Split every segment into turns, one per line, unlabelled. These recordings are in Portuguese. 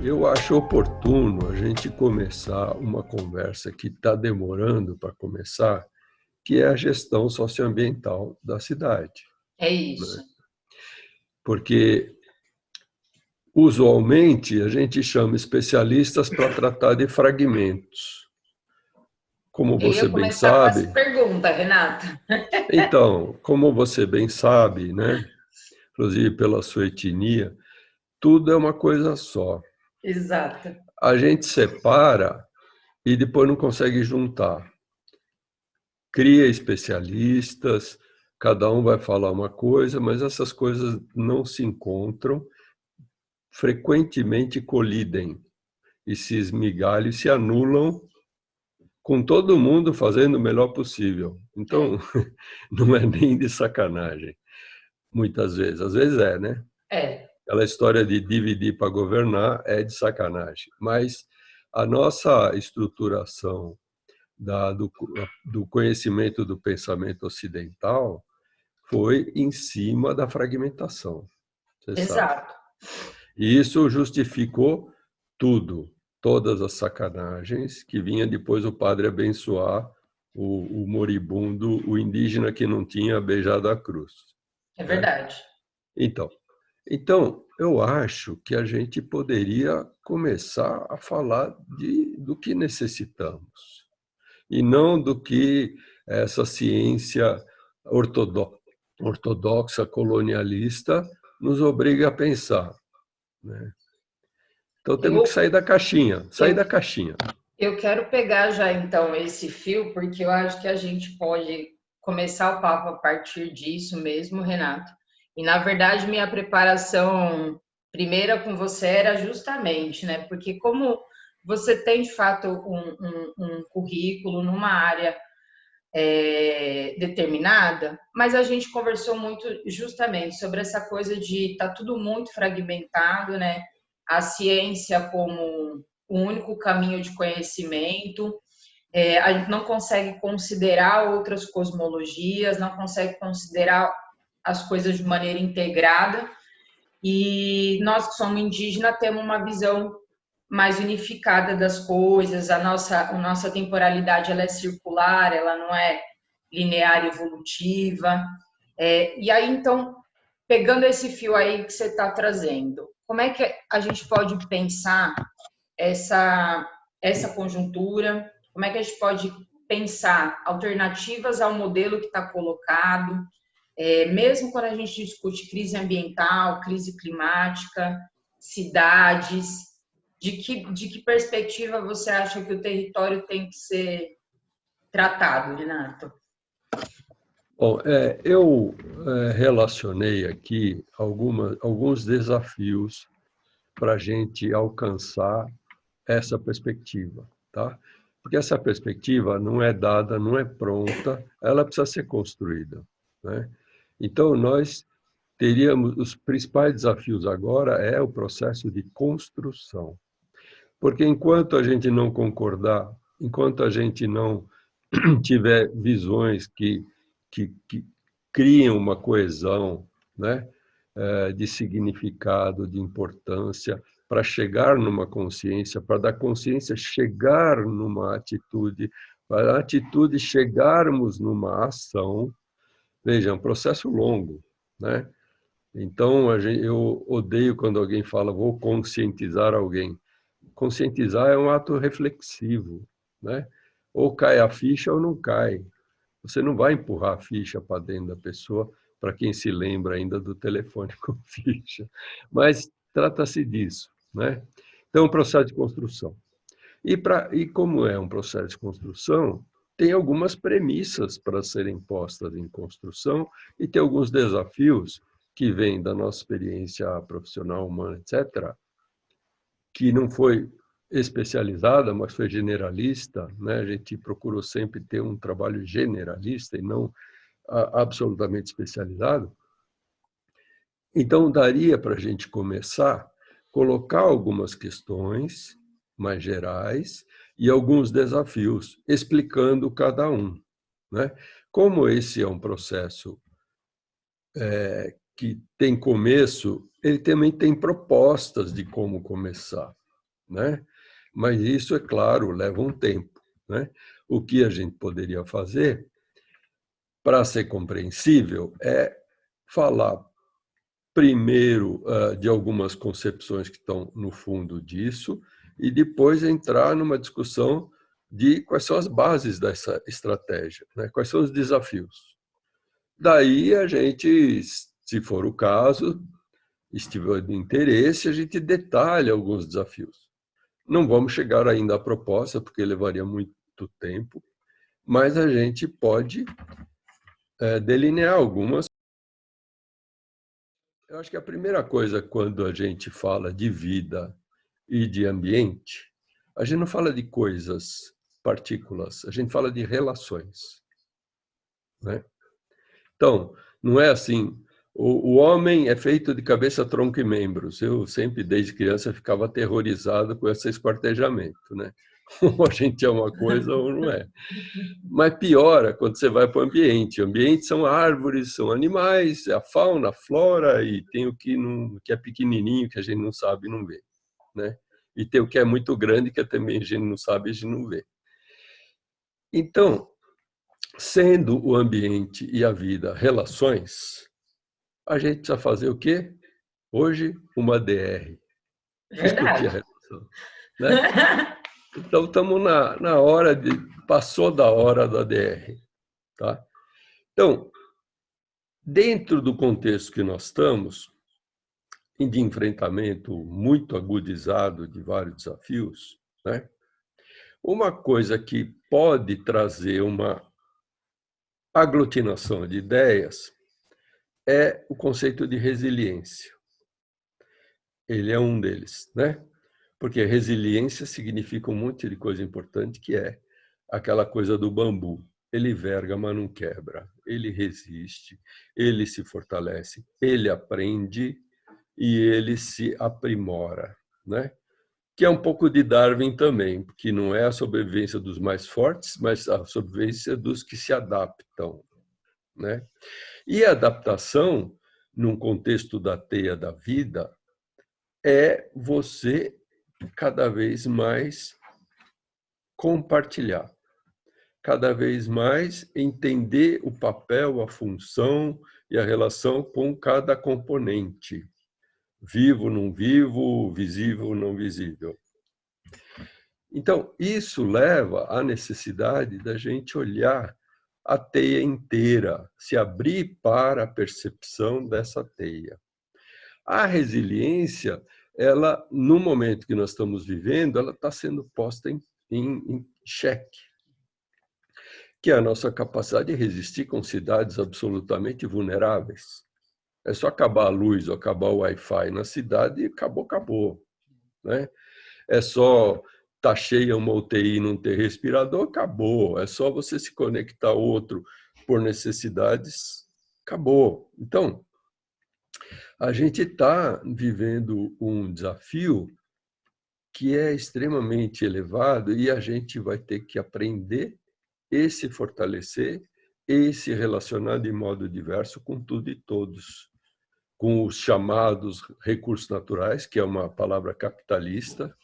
Eu acho oportuno a gente começar uma conversa que está demorando para começar, que é a gestão socioambiental da cidade,
É
né?
isso.
Porque, usualmente, a gente chama especialistas para tratar de fragmentos. Como
Eu
você
ia
bem
começar com essa
sabe,
pergunta, Renata.
então, como você bem sabe, né? Inclusive pela sua etnia, tudo é uma coisa só.
Exato.
A gente separa e depois não consegue juntar. Cria especialistas, cada um vai falar uma coisa, mas essas coisas não se encontram, frequentemente colidem e se esmigalham e se anulam, com todo mundo fazendo o melhor possível. Então,
É,
não é nem de sacanagem, muitas vezes. Às vezes é, né?
é,
Aquela história de dividir para governar é de sacanagem. Mas a nossa estruturação do conhecimento do pensamento ocidental foi em cima da fragmentação, você sabe.
exato.
E isso justificou tudo, todas as sacanagens que vinha depois o padre abençoar o moribundo, o indígena que não tinha beijado a cruz,
É
né?
verdade.
Então, então, eu acho que a gente poderia começar a falar do que necessitamos, e não do que essa ciência ortodoxa colonialista nos obriga a pensar, né? Então temos que
Eu,
sair da caixinha, sair
eu,
da caixinha.
eu quero pegar já então esse fio, porque eu acho que a gente pode começar o papo a partir disso mesmo, Renato. E na verdade, minha preparação primeira com você era justamente, né? Porque como você tem de fato um currículo numa área determinada, mas a gente conversou muito justamente sobre essa coisa de estar tudo muito fragmentado, né? A ciência como o único caminho de conhecimento, a gente não consegue considerar outras cosmologias, não consegue considerar as coisas de maneira integrada, e nós que somos indígenas temos uma visão mais unificada das coisas, a nossa temporalidade ela é circular, ela não é linear evolutiva. E aí, então, pegando esse fio aí que você está trazendo, como é que a gente pode pensar essa, essa conjuntura? Como é que a gente pode pensar alternativas ao modelo que está colocado? Mesmo quando a gente discute crise ambiental, crise climática, cidades, de que perspectiva você acha que o território tem que ser tratado, Renato?
Bom, eu relacionei aqui alguns desafios para a gente alcançar essa perspectiva, tá? Porque essa perspectiva não é dada, não é pronta, ela precisa ser construída, né? Então, nós teríamos os principais desafios agora é o processo de construção. Porque enquanto a gente não concordar, enquanto a gente não tiver visões que criem uma coesão, né, de significado, de importância, para chegar numa consciência, para da consciência chegar numa atitude, para a atitude chegarmos numa ação. Veja, é um processo longo, né? Então, eu odeio quando alguém fala, vou conscientizar alguém. Conscientizar é um ato reflexivo, né? Ou cai a ficha ou não cai. Você não vai empurrar a ficha para dentro da pessoa, para quem se lembra ainda do telefone com ficha. Mas trata-se disso, né? Então, é um processo de construção. E como é um processo de construção, tem algumas premissas para serem postas em construção e tem alguns desafios que vêm da nossa experiência profissional, humana, etc., que não foi especializada, mas foi generalista, né? A gente procurou sempre ter um trabalho generalista e não absolutamente especializado. Então, daria para a gente começar a colocar algumas questões mais gerais e alguns desafios, explicando cada um, né? Como esse é um processo que tem começo, ele também tem propostas de como começar, né? Mas isso, é claro, leva um tempo, né? O que a gente poderia fazer para ser compreensível é falar primeiro de algumas concepções que estão no fundo disso e depois entrar numa discussão de quais são as bases dessa estratégia, né? Quais são os desafios. Daí a gente, se for o caso, estiver de interesse, a gente detalha alguns desafios. Não vamos chegar ainda à proposta, porque levaria muito tempo, mas a gente pode delinear algumas. Eu acho que a primeira coisa, quando a gente fala de vida e de ambiente, a gente não fala de coisas, partículas, a gente fala de relações, né? Então, não é assim, o homem é feito de cabeça, tronco e membros. Eu sempre, desde criança, ficava aterrorizado com esse esquartejamento, né? Ou a gente é uma coisa ou não é. Mas piora quando você vai para o ambiente. O ambiente são árvores, são animais, é a fauna, a flora, e tem o que, não, que é pequenininho, que a gente não sabe e não vê, né? E tem o que é muito grande, que também a gente não sabe e a gente não vê. Então, sendo o ambiente e a vida relações, a gente precisa fazer o quê? Hoje, uma DR. Discutir a
Verdade.
relação, né? Então, estamos na hora de... Passou da hora da DR, tá? Então, dentro do contexto que nós estamos, de enfrentamento muito agudizado de vários desafios, né? Uma coisa que pode trazer uma aglutinação de ideias é o conceito de resiliência. Ele é um deles, né? Porque resiliência significa um monte de coisa importante, que é aquela coisa do bambu. Ele verga, mas não quebra. Ele resiste, ele se fortalece, ele aprende e ele se aprimora, né? Que é um pouco de Darwin também, que não é a sobrevivência dos mais fortes, mas a sobrevivência dos que se adaptam, né? E a adaptação, num contexto da teia da vida, é você cada vez mais compartilhar, cada vez mais entender o papel, a função e a relação com cada componente, vivo, não vivo, visível, não visível. Então, isso leva à necessidade da gente olhar a teia inteira, se abrir para a percepção dessa teia. A resiliência, ela, no momento que nós estamos vivendo, ela está sendo posta em xeque, que é a nossa capacidade de resistir com cidades absolutamente vulneráveis. É só acabar a luz ou acabar o Wi-Fi na cidade e acabou, acabou, né? É só estar cheia uma UTI e não ter respirador, acabou. É só você se conectar a outro por necessidades, acabou. Então, a gente está vivendo um desafio que é extremamente elevado e a gente vai ter que aprender e se fortalecer e se relacionar de modo diverso com tudo e todos, com os chamados recursos naturais, que é uma palavra capitalista,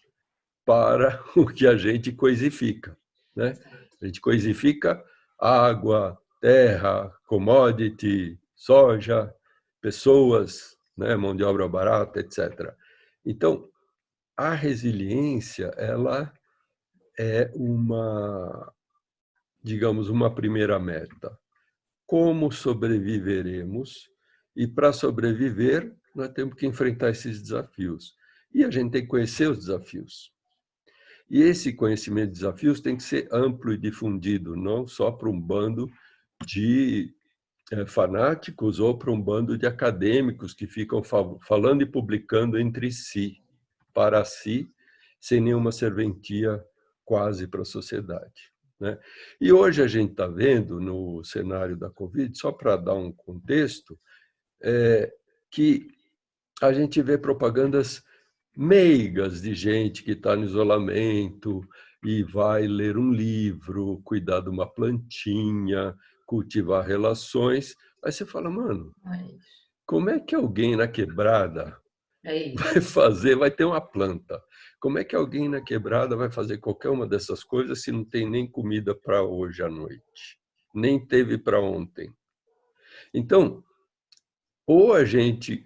para o que a gente coisifica, né? A gente coisifica água, terra, commodity, soja, pessoas, né? Mão de obra barata, etc. Então, a resiliência, ela é uma, digamos, uma primeira meta. Como sobreviveremos? E para sobreviver, nós temos que enfrentar esses desafios. E a gente tem que conhecer os desafios. E esse conhecimento de desafios tem que ser amplo e difundido, não só para um bando de fanáticos ou para um bando de acadêmicos que ficam falando e publicando entre si, para si, sem nenhuma serventia quase para a sociedade, né? E hoje a gente está vendo no cenário da Covid, só para dar um contexto, que a gente vê propagandas meigas de gente que está no isolamento e vai ler um livro, cuidar de uma plantinha, cultivar relações. Aí você fala, mano,
É isso.
como é que alguém na quebrada
É isso.
vai fazer, vai ter uma planta? Como é que alguém na quebrada vai fazer qualquer uma dessas coisas se não tem nem comida para hoje à noite? Nem teve para ontem. Então, ou a gente,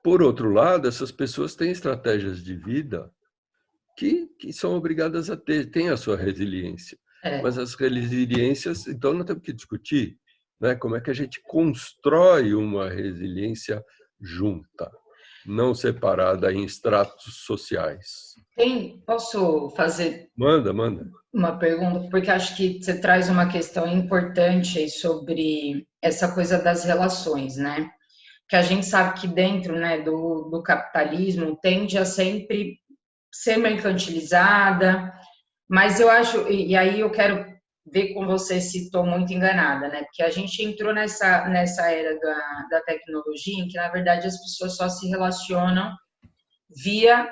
por outro lado, essas pessoas têm estratégias de vida que são obrigadas a ter, têm a sua resiliência.
É.
Mas as resiliências, então, nós temos que discutir, né, como é que a gente constrói uma resiliência junta, não separada em estratos sociais.
Posso fazer
Manda, manda.
uma pergunta? Porque acho que você traz uma questão importante aí sobre essa coisa das relações, né? Que a gente sabe que dentro, né, do capitalismo tende a sempre ser mercantilizada, mas eu acho, e aí eu quero ver com você se estou muito enganada, né? Porque a gente entrou nessa era da tecnologia em que, na verdade, as pessoas só se relacionam via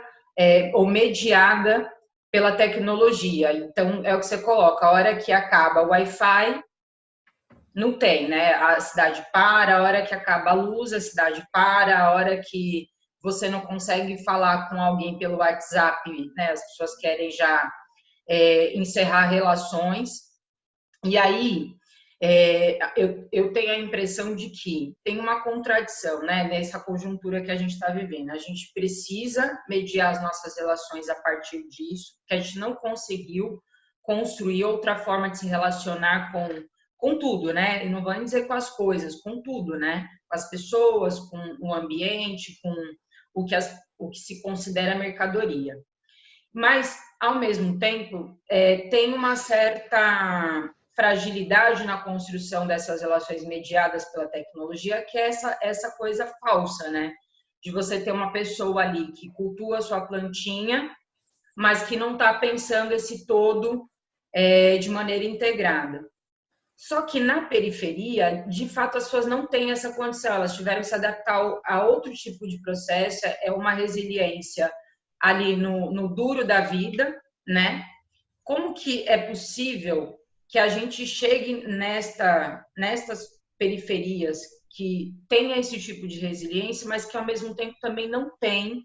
ou mediada pela tecnologia. Então, é o que você coloca, a hora que acaba o Wi-Fi, não tem, né? A cidade para, a hora que acaba a luz, a cidade para, a hora que você não consegue falar com alguém pelo WhatsApp, né? As pessoas querem já encerrar relações. E aí, eu tenho a impressão de que tem uma contradição, né, nessa conjuntura que a gente está vivendo. A gente precisa mediar as nossas relações a partir disso, que a gente não conseguiu construir outra forma de se relacionar com tudo, né? E não vamos dizer com as coisas, com tudo, né? Com as pessoas, com o ambiente, com o que se considera mercadoria. Mas, ao mesmo tempo, tem uma certa fragilidade na construção dessas relações mediadas pela tecnologia, que é essa coisa falsa, né? De você ter uma pessoa ali que cultua a sua plantinha, mas que não está pensando esse todo de maneira integrada. Só que na periferia, de fato, as pessoas não têm essa condição, elas tiveram que se adaptar a outro tipo de processo, é uma resiliência ali no duro da vida, né? Como que é possível que a gente chegue nestas periferias que tenha esse tipo de resiliência, mas que ao mesmo tempo também não tem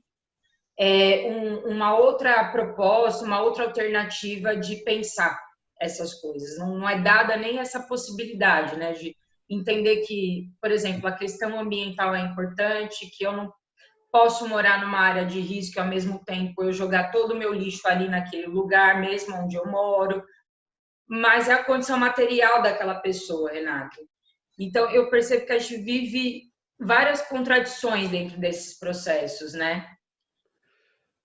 uma outra proposta, uma outra alternativa de pensar essas coisas. Não é dada nem essa possibilidade, né, de entender que, por exemplo, a questão ambiental é importante, que eu não posso morar numa área de risco e ao mesmo tempo eu jogar todo o meu lixo ali naquele lugar, mesmo onde eu moro, mas é a condição material daquela pessoa, Renato. Então, eu percebo que a gente vive várias contradições dentro desses processos, né?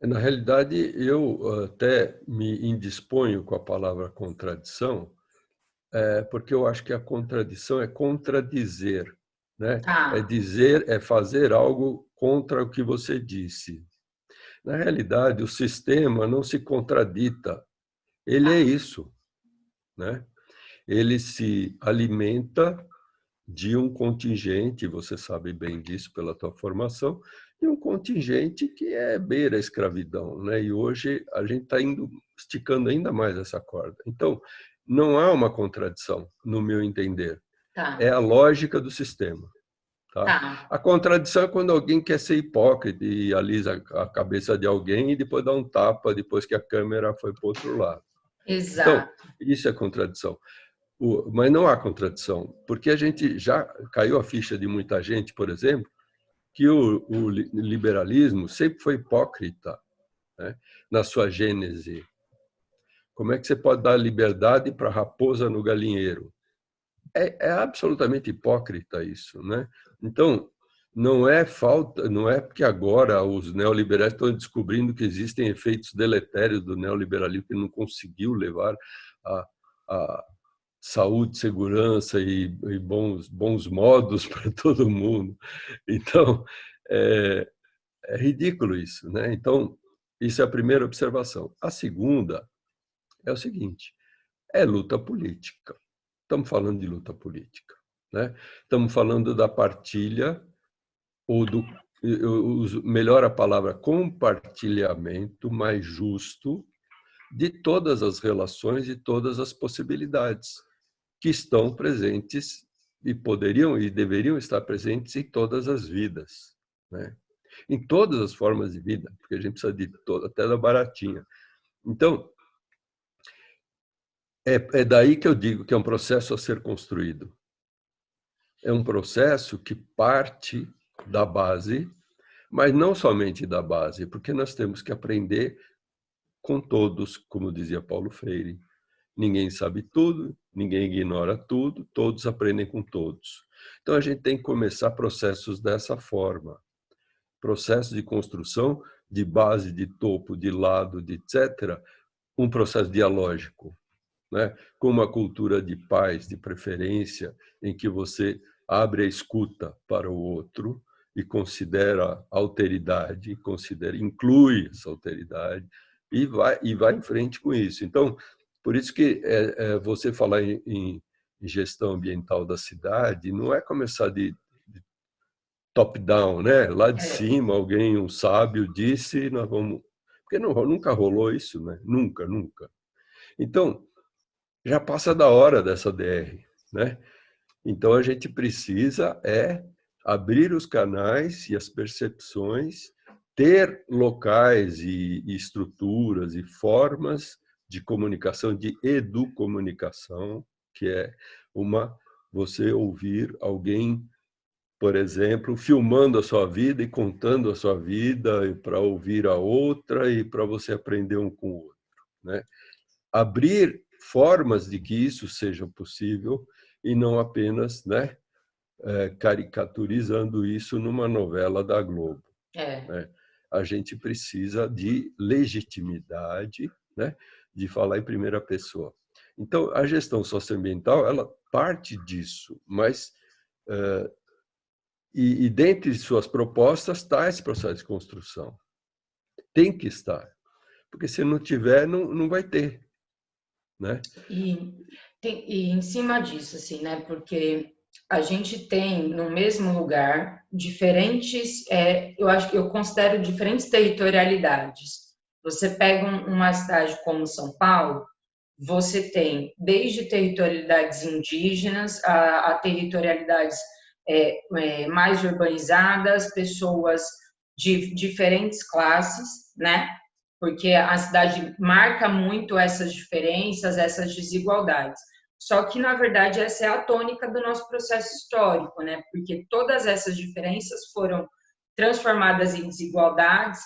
Na realidade, eu até me indisponho com a palavra contradição, porque eu acho que a contradição é contradizer, né? É
Ah,
dizer, é fazer algo contra o que você disse. Na realidade, o sistema não se contradita, ele é isso, né? Ele se alimenta de um contingente, você sabe bem disso pela tua formação, de um contingente que é beira a escravidão, né? E hoje a gente está indo esticando ainda mais essa corda. Então, não há uma contradição, no meu entender. É
tá,
a lógica do sistema. Tá?
tá,
A contradição é quando alguém quer ser hipócrita e alisa a cabeça de alguém e depois dá um tapa depois que a câmera foi para o outro lado. Então,
exato.
isso é contradição. Mas não há contradição, porque a gente já caiu a ficha de muita gente, por exemplo, que o liberalismo sempre foi hipócrita, né, na sua gênese. Como é que você pode dar liberdade para a raposa no galinheiro? É absolutamente hipócrita isso, né? Então, não é falta, não é porque agora os neoliberais estão descobrindo que existem efeitos deletérios do neoliberalismo que não conseguiu levar a saúde, segurança e bons modos para todo mundo. Então, é, é ridículo isso, né? Então, isso é a primeira observação. A segunda é o seguinte: é luta política. Estamos falando de luta política, né? Estamos falando da partilha ou do, eu uso melhor a palavra compartilhamento mais justo de todas as relações e todas as possibilidades que estão presentes e poderiam e deveriam estar presentes em todas as vidas, né? Em todas as formas de vida, porque a gente precisa de toda, até da baratinha. Então, é daí que eu digo que é um processo a ser construído. É um processo que parte da base, mas não somente da base, porque nós temos que aprender com todos, como dizia Paulo Freire. Ninguém sabe tudo, ninguém ignora tudo, todos aprendem com todos. Então, a gente tem que começar processos dessa forma. Processo de construção de base, de topo, de lado, de etc. Um processo dialógico, né? Com uma cultura de paz, de preferência, em que você abre a escuta para o outro e considera a alteridade, inclui essa alteridade e vai em frente com isso. Então, por isso que você falar em gestão ambiental da cidade não é começar de top-down, né? Lá de
É,
cima, alguém, um sábio, disse, nós vamos. Porque não, nunca rolou isso, né? Nunca, nunca. Então, já passa da hora dessa DR, né? Então, a gente precisa abrir os canais e as percepções, ter locais e estruturas e formas de comunicação, de educomunicação, que é você ouvir alguém, por exemplo, filmando a sua vida e contando a sua vida para ouvir a outra e para você aprender um com o outro, né? Abrir formas de que isso seja possível e não apenas, né, caricaturizando isso numa novela da Globo,
é.
né? A gente precisa de legitimidade, né, de falar em primeira pessoa. Então, a gestão socioambiental, ela parte disso, mas e dentre suas propostas está esse processo de construção. Tem que estar, porque se não tiver, não vai ter, né?
E, e em cima disso, assim, né? Porque a gente tem no mesmo lugar diferentes, eu acho que eu considero diferentes territorialidades. Você pega uma cidade como São Paulo, você tem desde territorialidades indígenas a territorialidades mais urbanizadas, pessoas de diferentes classes, né? Porque a cidade marca muito essas diferenças, essas desigualdades. Só que, na verdade, essa é a tônica do nosso processo histórico, né? Porque todas essas diferenças foram transformadas em desigualdades.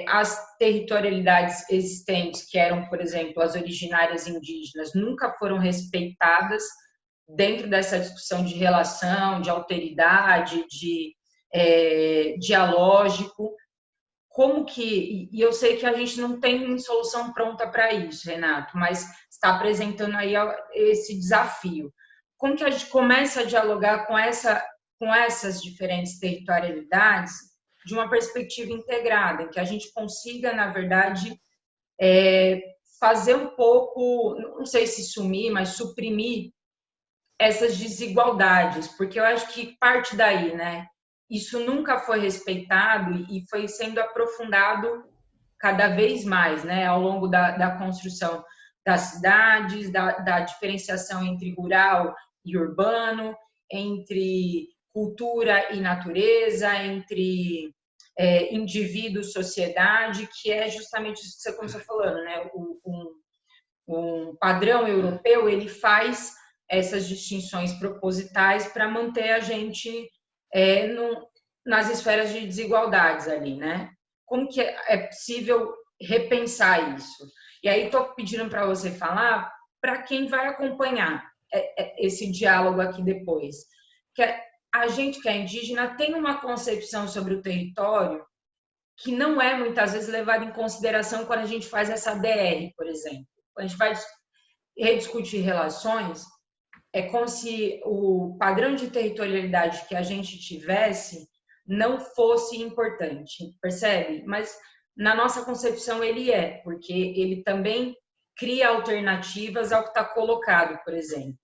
As territorialidades existentes, que eram, por exemplo, as originárias indígenas, nunca foram respeitadas dentro dessa discussão de relação, de alteridade, de dialógico. Como que, e eu sei que a gente não tem solução pronta para isso, Renato, mas está apresentando aí esse desafio. Como que a gente começa a dialogar com essas diferentes territorialidades de uma perspectiva integrada, em que a gente consiga, na verdade, fazer um pouco, não sei se sumir, mas suprimir essas desigualdades, porque eu acho que parte daí, né? Isso nunca foi respeitado e foi sendo aprofundado cada vez mais, né? Ao longo da construção das cidades, da diferenciação entre rural e urbano, entre cultura e natureza, entre indivíduo e sociedade, que é justamente isso que você começou falando, né? Um padrão europeu, ele faz essas distinções propositais para manter a gente nas esferas de desigualdades ali, né? Como que é possível repensar isso? E aí estou pedindo para você falar para quem vai acompanhar esse diálogo aqui depois. Que a gente que é indígena tem uma concepção sobre o território que não é muitas vezes levada em consideração quando a gente faz essa DR, por exemplo. Quando a gente vai rediscutir relações, é como se o padrão de territorialidade que a gente tivesse não fosse importante, percebe? Mas na nossa concepção ele porque ele também cria alternativas ao que está colocado, por exemplo.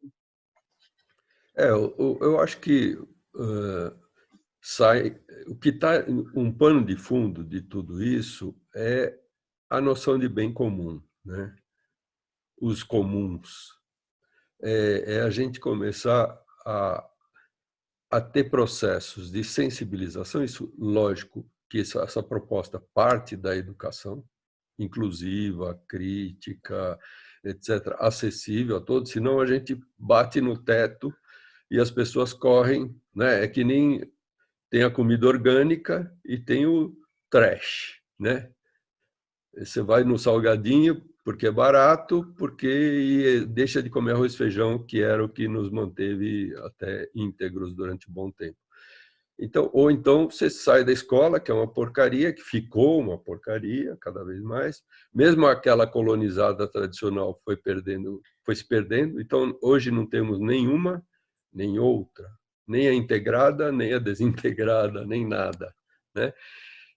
Eu acho que o que está um pano de fundo de tudo isso é a noção de bem comum, né? Os comuns. É a gente começar a ter processos de sensibilização. Isso, lógico, que essa proposta parte da educação inclusiva, crítica, etc., acessível a todos, senão a gente bate no teto e as pessoas correm, né? É que nem tem a comida orgânica e tem o trash, né? Você vai no salgadinho porque é barato, porque deixa de comer arroz e feijão, que era o que nos manteve até íntegros durante um bom tempo. Então, ou então você sai da escola, que é uma porcaria, que ficou uma porcaria cada vez mais, mesmo aquela colonizada tradicional foi se perdendo. Então, hoje não temos nenhuma, nem outra, nem a integrada, nem a desintegrada, nem nada, né?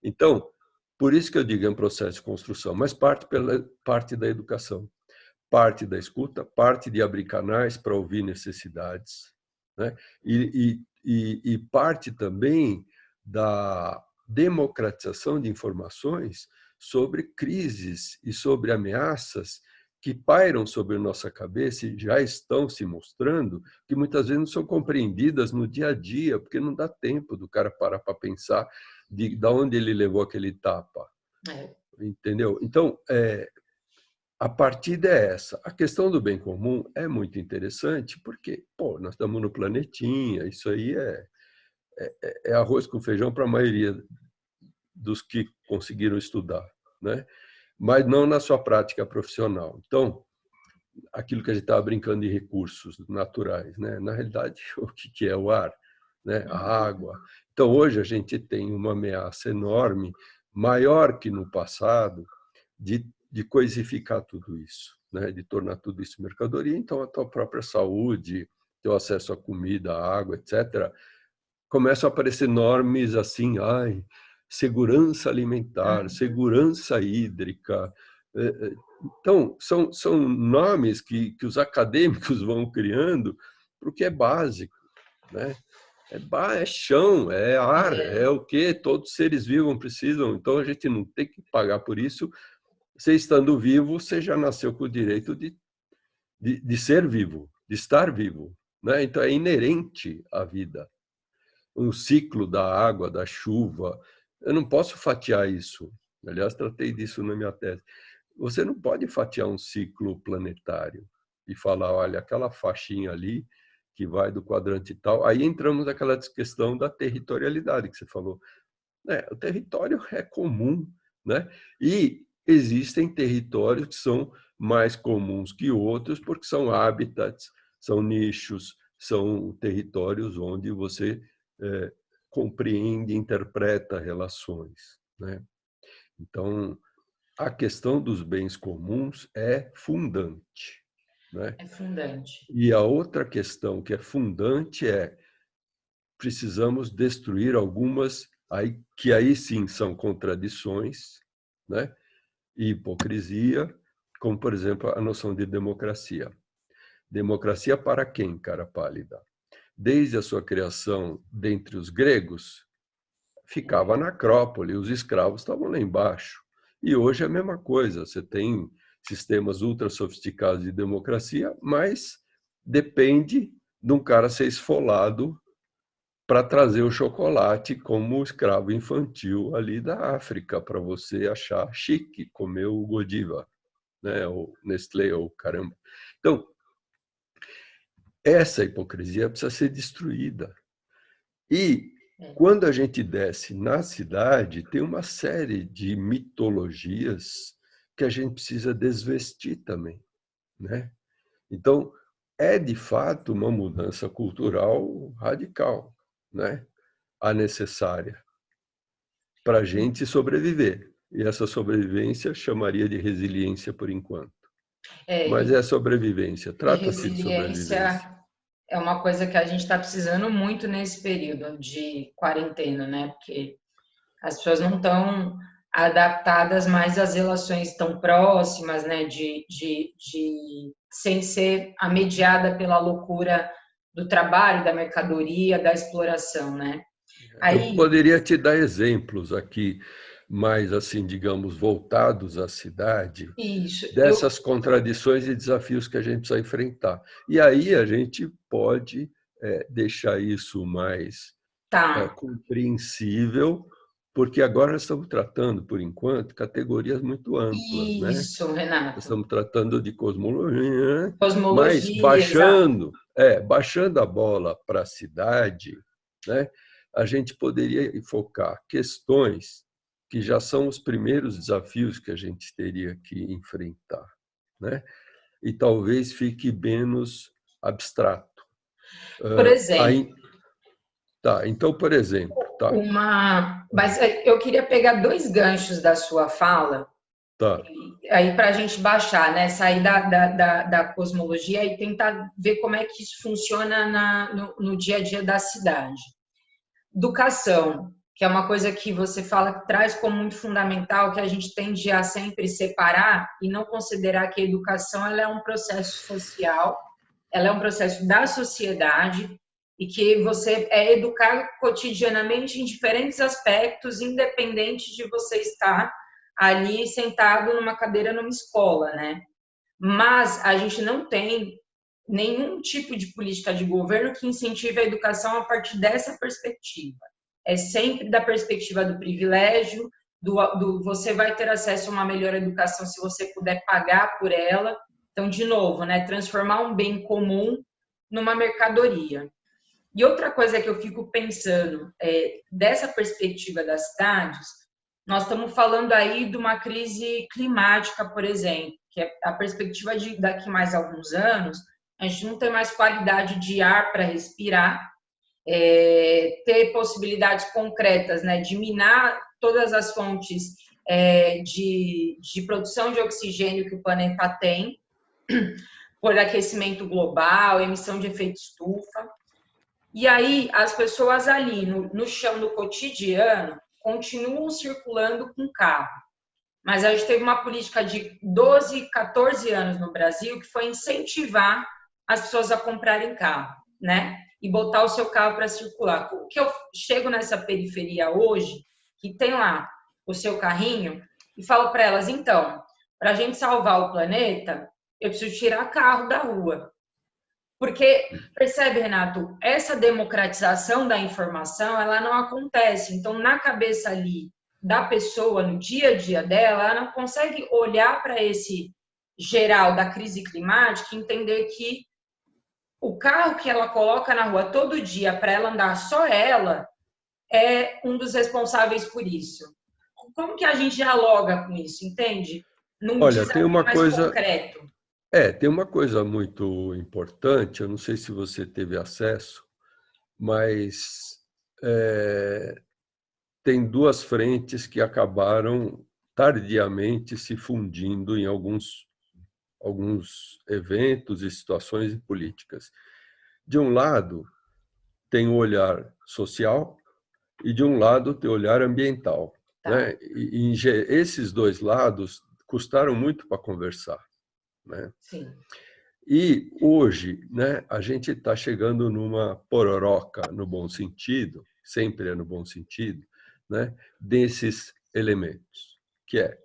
Então, por isso que eu digo é um processo de construção, mas parte da educação, parte da escuta, parte de abrir canais para ouvir necessidades, né? E parte também da democratização de informações sobre crises e sobre ameaças que pairam sobre a nossa cabeça e já estão se mostrando, que muitas vezes não são compreendidas no dia a dia, porque não dá tempo do cara parar para pensar de onde ele levou aquele tapa. Entendeu? Então, a partida é essa. A questão do bem comum é muito interessante porque, pô, nós estamos no planetinha, isso aí é arroz com feijão para a maioria dos que conseguiram estudar, né? Mas não na sua prática profissional. Então, aquilo que a gente estava brincando de recursos naturais, né? Na realidade, o que é o ar, né? A água. Então, hoje a gente tem uma ameaça enorme, maior que no passado, de coisificar tudo isso, né? De tornar tudo isso mercadoria. Então, a tua própria saúde, teu acesso à comida, à água, etc., começam a aparecer normas assim, segurança alimentar, segurança hídrica. Então, são nomes que os acadêmicos vão criando porque é básico, né? É chão, é ar, é o que todos os seres vivos precisam. Então, a gente não tem que pagar por isso. Você estando vivo, você já nasceu com o direito de ser vivo, de estar vivo, né? Então, é inerente à vida. Um ciclo da água, da chuva. Eu não posso fatiar isso. Aliás, tratei disso na minha tese. Você não pode fatiar um ciclo planetário e falar, olha, aquela faixinha ali que vai do quadrante tal. Aí entramos naquela questão da territorialidade que você falou. O território é comum, né? E existem territórios que são mais comuns que outros porque são habitats, são nichos, são territórios onde você compreende, interpreta relações, né? Então, a questão dos bens comuns é fundante, né?
É fundante.
E a outra questão que é fundante é precisamos destruir algumas que aí sim são contradições, né? E hipocrisia, como, por exemplo, a noção de democracia. Democracia para quem, cara pálida? Desde a sua criação dentre os gregos, ficava na Acrópole, os escravos estavam lá embaixo. E hoje é a mesma coisa, você tem sistemas ultra sofisticados de democracia, mas depende de um cara ser esfolado para trazer o chocolate como escravo infantil ali da África, para você achar chique comer o Godiva, né? O Nestlé, ou caramba. Então, essa hipocrisia precisa ser destruída. E quando a gente desce na cidade, tem uma série de mitologias que a gente precisa desvestir também, né? Então, é de fato uma mudança cultural radical, né? A necessária para a gente sobreviver. E essa sobrevivência chamaria de resiliência por enquanto. Mas é sobrevivência,
E
trata-se de sobrevivência.
resiliência é uma coisa que a gente está precisando muito nesse período de quarentena, né? Porque as pessoas não estão adaptadas mais às relações tão próximas, né? Sem ser amediada pela loucura do trabalho, da mercadoria, da exploração, né?
Eu
Aí,
poderia te dar exemplos aqui mais, assim, digamos, voltados à cidade,
Isso.
dessas contradições e desafios que a gente precisa enfrentar. E aí a gente pode deixar isso mais
Tá.
compreensível, porque agora nós estamos tratando, por enquanto, categorias muito amplas, né?
Isso,
Nós
Renato.
estamos tratando de cosmologia, né? Mas
Cosmologia, exato.
baixando a bola para a cidade, né? A gente poderia enfocar questões que já são os primeiros desafios que a gente teria que enfrentar, né? E talvez fique menos abstrato.
Por exemplo,
Aí, tá, então, por exemplo, tá,
mas eu queria pegar dois ganchos da sua fala,
tá,
aí para a gente baixar, né? Sair da cosmologia e tentar ver como é que isso funciona no dia a dia da cidade. Educação, que é uma coisa que você fala que traz como muito fundamental, que a gente tende a sempre separar e não considerar que a educação ela é um processo social, ela é um processo da sociedade e que você é educado cotidianamente em diferentes aspectos, independente de você estar ali sentado numa cadeira numa escola, né? Mas a gente não tem nenhum tipo de política de governo que incentive a educação a partir dessa perspectiva. É sempre da perspectiva do privilégio, do você vai ter acesso a uma melhor educação se você puder pagar por ela. Então, de novo, né, transformar um bem comum numa mercadoria. E outra coisa que eu fico pensando, dessa perspectiva das cidades, nós estamos falando aí de uma crise climática, por exemplo, que é a perspectiva de daqui mais alguns anos, a gente não tem mais qualidade de ar para respirar, ter possibilidades concretas, né, de minar todas as fontes de produção de oxigênio que o planeta tem, por aquecimento global, emissão de efeito estufa. E aí, as pessoas ali no chão, no cotidiano, continuam circulando com carro. Mas a gente teve uma política de 12, 14 anos no Brasil que foi incentivar as pessoas a comprarem carro, né? E botar o seu carro para circular. Como que eu chego nessa periferia hoje, que tem lá o seu carrinho, e falo para elas, então, para a gente salvar o planeta, eu preciso tirar carro da rua. Porque, percebe, Renato, essa democratização da informação, ela não acontece. Então, na cabeça ali da pessoa, no dia a dia dela, ela não consegue olhar para esse geral da crise climática e entender que o carro que ela coloca na rua todo dia para ela andar só ela é um dos responsáveis por isso. Como que a gente dialoga com isso, entende? Num
olha, tem
desafio
uma
mais
coisa,
concreto.
tem uma coisa muito importante, eu não sei se você teve acesso, mas tem duas frentes que acabaram tardiamente se fundindo em alguns eventos e situações políticas. De um lado, tem o olhar social e, de um lado, tem o olhar ambiental,
Tá,
né? E esses dois lados custaram muito para conversar, né?
sim.
E hoje, né, a gente está chegando numa pororoca, no bom sentido, sempre é no bom sentido, né, desses elementos, que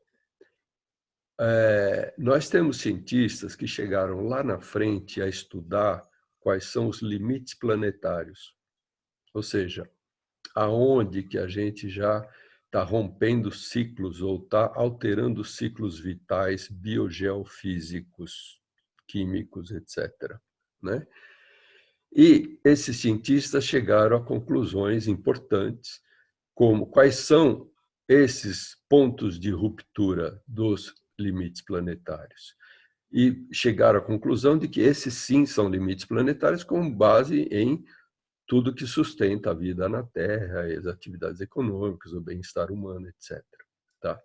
nós temos cientistas que chegaram lá na frente a estudar quais são os limites planetários, ou seja, aonde que a gente já está rompendo ciclos ou está alterando ciclos vitais biogeofísicos, químicos, etc., né? E esses cientistas chegaram a conclusões importantes, como quais são esses pontos de ruptura dos limites planetários. E chegaram à conclusão de que esses sim são limites planetários com base em tudo que sustenta a vida na Terra, as atividades econômicas, o bem-estar humano, etc. Tá?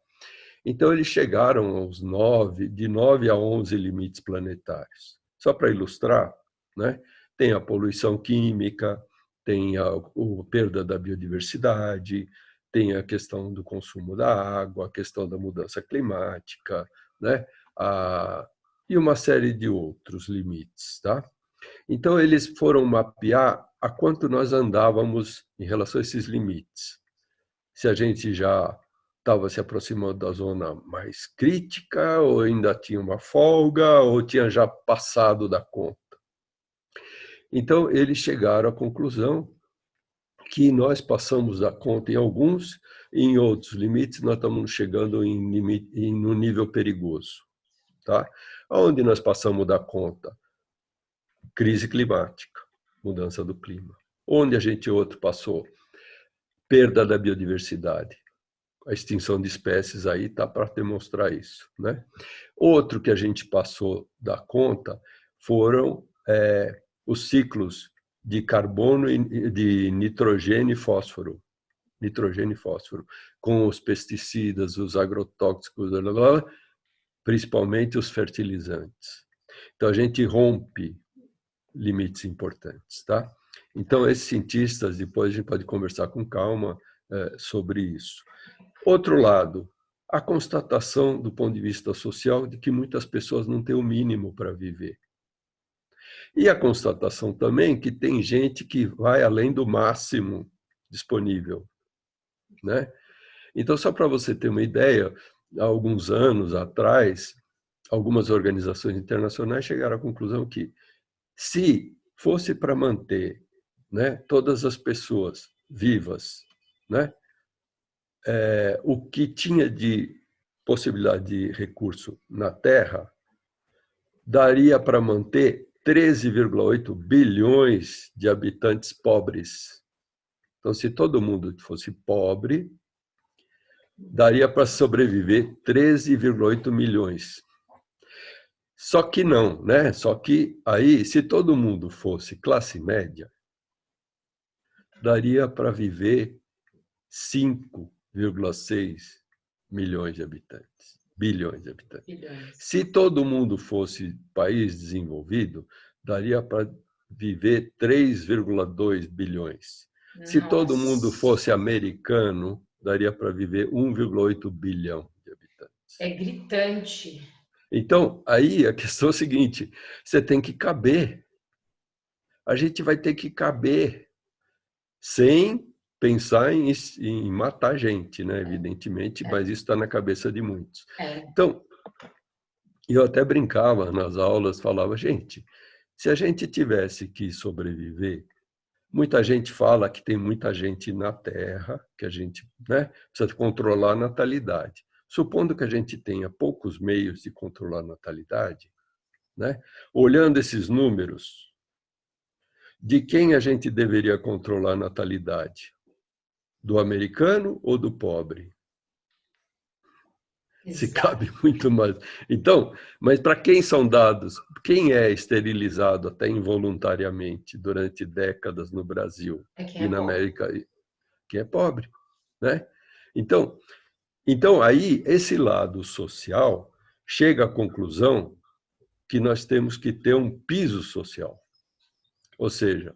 Então, eles chegaram de 9 a 11 limites planetários. Só para ilustrar, né? Tem a poluição química, tem a perda da biodiversidade, tem a questão do consumo da água, a questão da mudança climática, né? E uma série de outros limites. Tá? Então, eles foram mapear a quanto nós andávamos em relação a esses limites. Se a gente já estava se aproximando da zona mais crítica, ou ainda tinha uma folga, ou tinha já passado da conta. Então, eles chegaram à conclusão que nós passamos da conta em alguns, e em outros limites nós estamos chegando no nível perigoso. Tá? Onde nós passamos da conta? Crise climática, mudança do clima. Onde a gente outro passou? Perda da biodiversidade. A extinção de espécies aí está para demonstrar isso. Né? Outro que a gente passou da conta foram os ciclos de carbono, de nitrogênio e fósforo. Nitrogênio e fósforo, com os pesticidas, os agrotóxicos, principalmente os fertilizantes. Então, a gente rompe limites importantes. Tá? Então, esses cientistas, depois a gente pode conversar com calma sobre isso. Outro lado, a constatação do ponto de vista social de que muitas pessoas não têm o mínimo para viver. E a constatação também que tem gente que vai além do máximo disponível. Né? Então, só para você ter uma ideia, há alguns anos atrás, algumas organizações internacionais chegaram à conclusão que, se fosse para manter, né, todas as pessoas vivas, né, o que tinha de possibilidade de recurso na Terra, daria para manter 13,8 bilhões de habitantes pobres. Então, se todo mundo fosse pobre, daria para sobreviver 13,8 milhões. Só que não, né? Só que aí, se todo mundo fosse classe média, daria para viver 5,6 milhões de habitantes, bilhões de habitantes.
Bilhões.
Se todo mundo fosse país desenvolvido, daria para viver 3,2 bilhões. Se
Nossa.
todo mundo fosse americano, daria para viver 1,8 bilhão de habitantes.
É gritante.
Então, aí a questão é a seguinte, você tem que caber. A gente vai ter que caber sem pensar em matar gente, né? Evidentemente, mas isso está na cabeça de muitos. Então, eu até brincava nas aulas, falava, gente, se a gente tivesse que sobreviver, muita gente fala que tem muita gente na Terra, que a gente, né, precisa controlar a natalidade. Supondo que a gente tenha poucos meios de controlar a natalidade, né, olhando esses números, de quem a gente deveria controlar a natalidade? Do americano ou do pobre? Se cabe muito mais. Então, mas para quem são dados? Quem é esterilizado até involuntariamente durante décadas no Brasil e na América? Quem é pobre, né? Então aí esse lado social chega à conclusão que nós temos que ter um piso social. Ou seja,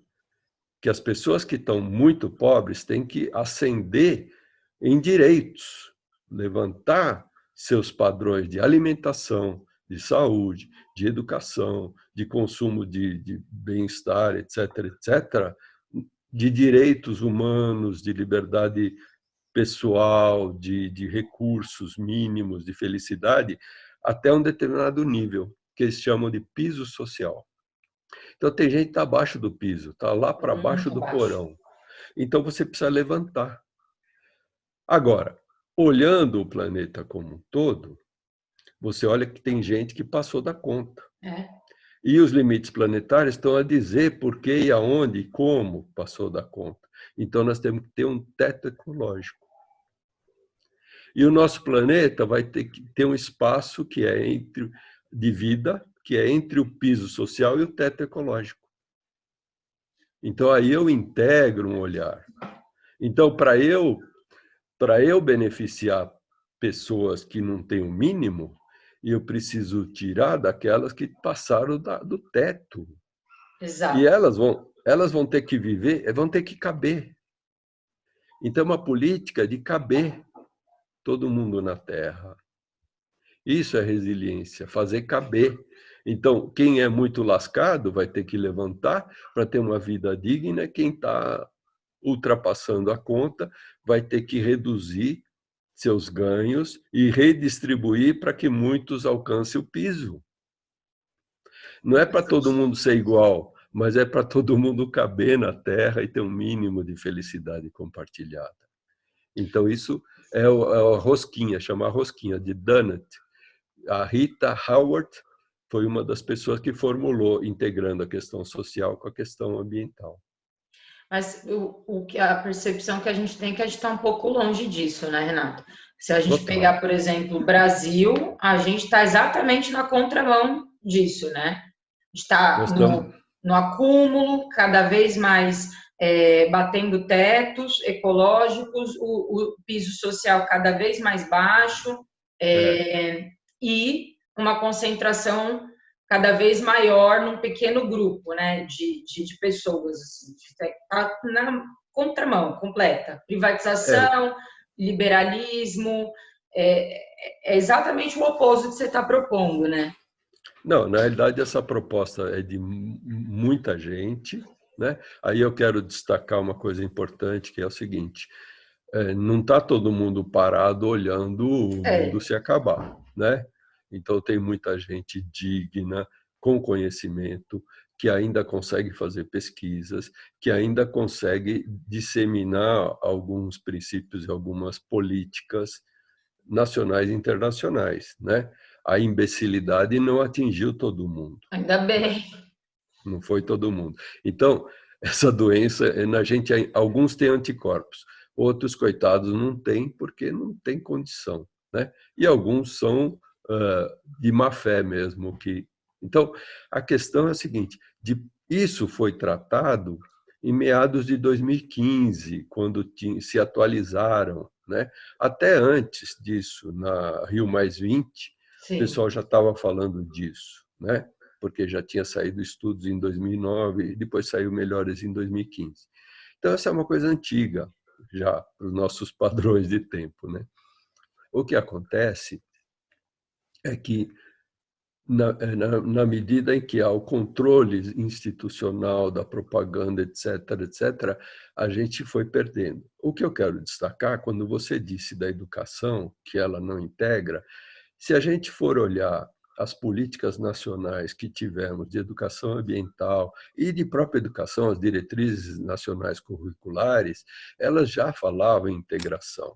que as pessoas que estão muito pobres têm que ascender em direitos, levantar seus padrões de alimentação, de saúde, de educação, de consumo de bem-estar, etc., etc., de direitos humanos, de liberdade pessoal, de recursos mínimos, de felicidade, até um determinado nível, que eles chamam de piso social. Então, tem gente que está abaixo do piso, está lá para baixo do porão. Então, você precisa levantar. Agora, olhando o planeta como um todo, você olha que tem gente que passou da conta. E os limites planetários estão a dizer por que e aonde e como passou da conta. Então, nós temos que ter um teto ecológico. E o nosso planeta vai ter que ter um espaço que é de vida, que é entre o piso social e o teto ecológico. Então, aí eu integro um olhar. Então, para eu beneficiar pessoas que não têm o mínimo, eu preciso tirar daquelas que passaram do teto.
Exato.
E elas vão ter que viver, vão ter que caber. Então, é uma política de caber todo mundo na Terra. Isso é resiliência, fazer caber. Então, quem é muito lascado vai ter que levantar para ter uma vida digna. Quem está ultrapassando a conta vai ter que reduzir seus ganhos e redistribuir para que muitos alcancem o piso. Não é para todo mundo ser igual, mas é para todo mundo caber na Terra e ter um mínimo de felicidade compartilhada. Então, isso é a rosquinha, chama a rosquinha de Dunnett. A Rita Howard foi uma das pessoas que formulou, integrando a questão social com a questão ambiental.
Mas a percepção que a gente tem é que a gente está um pouco longe disso, né, Renato? Se a gente pegar, por exemplo, o Brasil, a gente está exatamente na contramão disso, né? Está no acúmulo, cada vez mais batendo tetos ecológicos, o piso social cada vez mais baixo, e uma concentração cada vez maior num pequeno grupo, né, de pessoas, assim, tá na contramão completa. Privatização, liberalismo, é exatamente o oposto que você está propondo, né?
Não, na realidade, essa proposta é de muita gente, né? Aí eu quero destacar uma coisa importante, que é o seguinte: não está todo mundo parado olhando o mundo se acabar, né? Então, tem muita gente digna, com conhecimento, que ainda consegue fazer pesquisas, que ainda consegue disseminar alguns princípios e algumas políticas nacionais e internacionais, né? A imbecilidade não atingiu todo mundo.
Ainda bem.
Não foi todo mundo. Então, essa doença, na gente, alguns têm anticorpos, outros, coitados, não têm porque não tem condição, né? E alguns são de má fé mesmo. Então, a questão é a seguinte: isso foi tratado em meados de 2015, quando se atualizaram, né? Até antes disso, na Rio +20, o pessoal já estava falando disso, né? Porque já tinha saído estudos em 2009 e depois saiu melhores em 2015. Então, essa é uma coisa antiga, já para os nossos padrões de tempo, né? O que acontece é que, na medida em que há o controle institucional da propaganda, etc., a gente foi perdendo. O que eu quero destacar, quando você disse da educação, que ela não integra, se a gente for olhar as políticas nacionais que tivemos de educação ambiental e de própria educação, as diretrizes nacionais curriculares, elas já falavam em integração,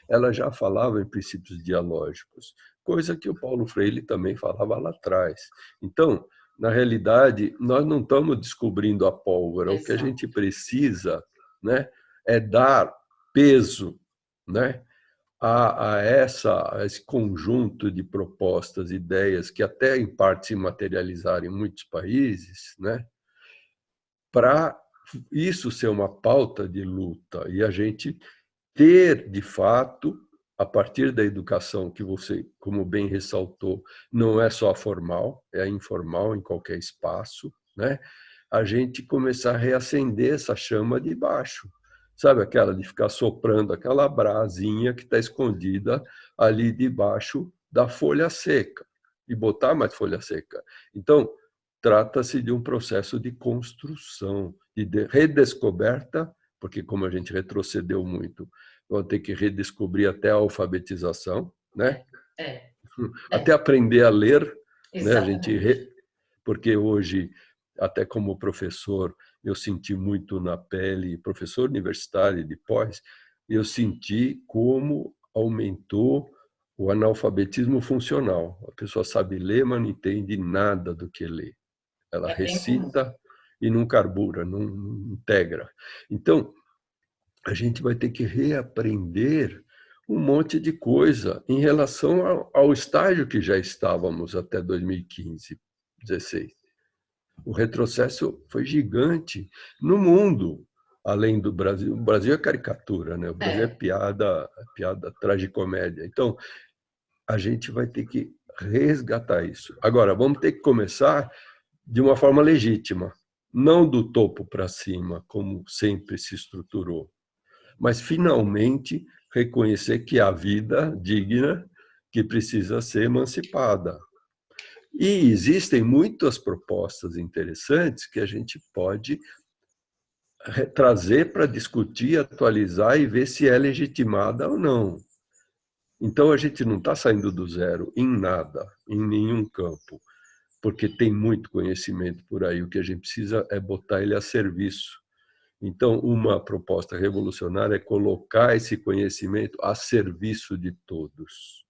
elas já falavam em princípios dialógicos, coisa que o Paulo Freire também falava lá atrás. Então, na realidade, nós não estamos descobrindo a pólvora. Exato. O que a gente precisa, né, é dar peso, né, a esse conjunto de propostas, ideias, que até em parte se materializaram em muitos países, né, para isso ser uma pauta de luta e a gente ter, de fato, a partir da educação que você, como bem ressaltou, não é só formal, é informal em qualquer espaço, né, a gente começar a reacender essa chama de baixo. Sabe aquela de ficar soprando aquela brasinha que está escondida ali debaixo da folha seca e botar mais folha seca. Então, trata-se de um processo de construção, de redescoberta, porque como a gente retrocedeu muito, vamos ter que redescobrir até a alfabetização, né? Até aprender a ler, né? Porque hoje, até como professor, eu senti muito na pele, professor universitário de pós, eu senti como aumentou o analfabetismo funcional. A pessoa sabe ler, mas não entende nada do que lê. Ela recita e não carbura, não integra. Então, a gente vai ter que reaprender um monte de coisa em relação ao estágio que já estávamos até 2015, 2016. O retrocesso foi gigante no mundo, além do Brasil. O Brasil é caricatura, né? O Brasil é piada, tragicomédia. Então, a gente vai ter que resgatar isso. Agora, vamos ter que começar de uma forma legítima, não do topo para cima, como sempre se estruturou, mas finalmente reconhecer que há vida digna que precisa ser emancipada. E existem muitas propostas interessantes que a gente pode trazer para discutir, atualizar e ver se é legitimada ou não. Então, a gente não está saindo do zero em nada, em nenhum campo, porque tem muito conhecimento por aí. O que a gente precisa é botar ele a serviço. Então, uma proposta revolucionária é colocar esse conhecimento a serviço de todos,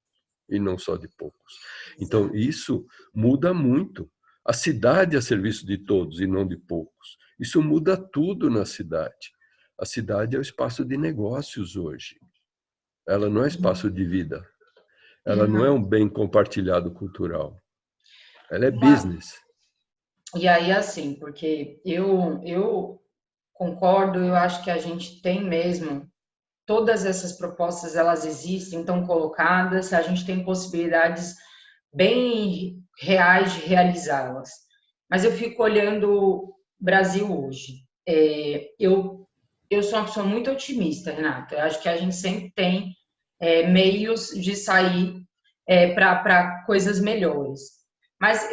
e não só de poucos. Então,
Exato.
isso muda muito. A cidade é a serviço de todos e não de poucos. Isso muda tudo na cidade. A cidade é o espaço de negócios hoje. Ela não é espaço de vida. Ela não é
Não.
um bem compartilhado cultural. Ela é
Uma,
business.
e aí, assim, porque eu concordo, eu acho que a gente tem mesmo, todas essas propostas, elas existem, estão colocadas, a gente tem possibilidades bem reais de realizá-las. Mas eu fico olhando o Brasil hoje. Eu sou uma pessoa muito otimista, Renata. Eu acho que a gente sempre tem meios de sair para coisas melhores. Mas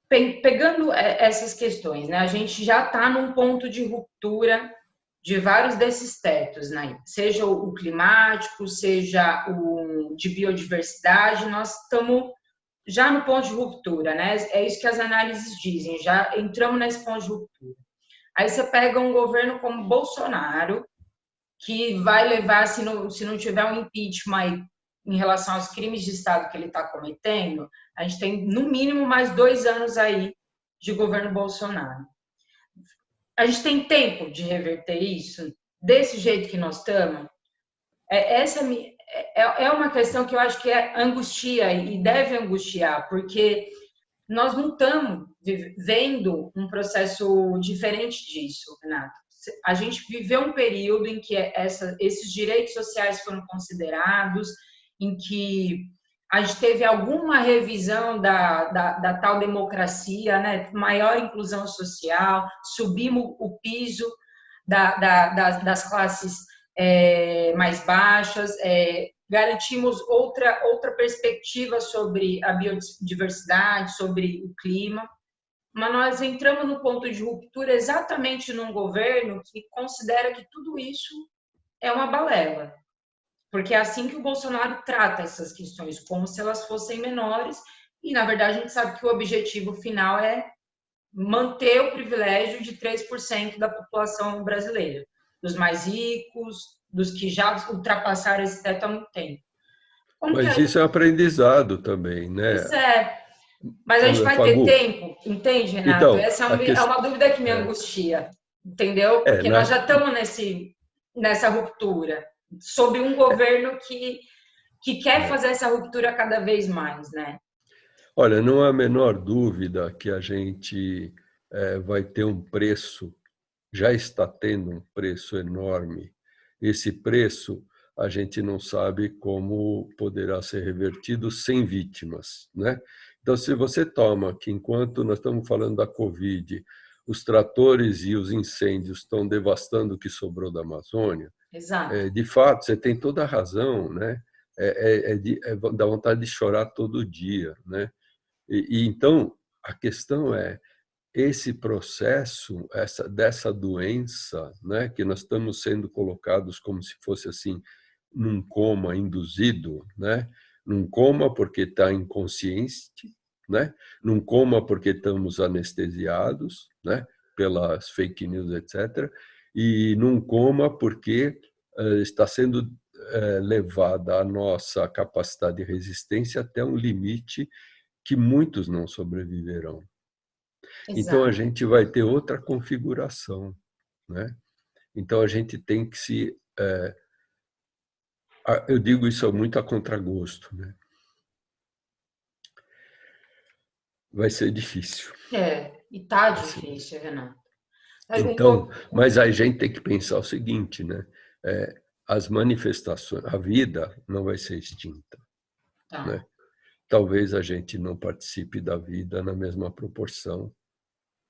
pegando essas questões, né, a gente já está num ponto de ruptura de vários desses tetos, né? Seja o climático, seja o de biodiversidade, nós estamos já no ponto de ruptura, né? É isso que as análises dizem, já entramos nesse ponto de ruptura. Aí você pega um governo como Bolsonaro, que vai levar, se não tiver um impeachment em relação aos crimes de Estado que ele está cometendo, a gente tem no mínimo mais 2 anos aí de governo Bolsonaro. A gente tem tempo de reverter isso desse jeito que nós estamos? Essa é uma questão que eu acho que angustia e deve angustiar, porque nós não estamos vendo um processo diferente disso, Renato. A gente viveu um período em que esses direitos sociais foram considerados, em que a gente teve alguma revisão da tal democracia, né? Maior inclusão social, subimos o piso das classes mais baixas, garantimos outra perspectiva sobre a biodiversidade, sobre o clima, mas nós entramos no ponto de ruptura exatamente num governo que considera que tudo isso é uma balela, porque é assim que o Bolsonaro trata essas questões, como se elas fossem menores, e na verdade a gente sabe que o objetivo final é manter o privilégio de 3% da população brasileira, dos mais ricos, dos que já ultrapassaram esse teto há muito tempo. Como que
Mas
é?
isso é um aprendizado também, né,
Pois é, mas a gente vai ter
Fagu?
tempo, entende, Renato?
Então,
Essa
a
é
questão
uma dúvida que me
é,
angustia, entendeu?
é,
Porque nós
na,
já estamos nessa ruptura, sob um governo que quer
é,
fazer essa ruptura cada vez mais, né?
olha, não há a menor dúvida que a gente vai ter um preço, já está tendo um preço enorme. Esse preço a gente não sabe como poderá ser revertido sem vítimas, né? Então, se você toma que enquanto nós estamos falando da Covid, os tratores e os incêndios estão devastando o que sobrou da Amazônia,
Exato.
de fato, você tem toda a razão, né? Dá vontade de chorar todo dia, né? Então, a questão é, esse processo, dessa doença, né, que nós estamos sendo colocados como se fosse assim, num coma induzido, né? Num coma porque está inconsciente, né? Num coma porque estamos anestesiados, né? Pelas fake news, etc. E num coma porque está sendo levada a nossa capacidade de resistência até um limite que muitos não sobreviverão. Então a
Exato.
gente vai ter outra configuração, né? Então a gente tem que se, eu digo isso muito a contragosto, né? Vai ser difícil,
E tá
vai ser.
difícil, Renato.
Então, mas a gente tem que pensar o seguinte, né? As manifestações, a vida não vai ser extinta,
Tá.
né? Talvez a gente não participe da vida na mesma proporção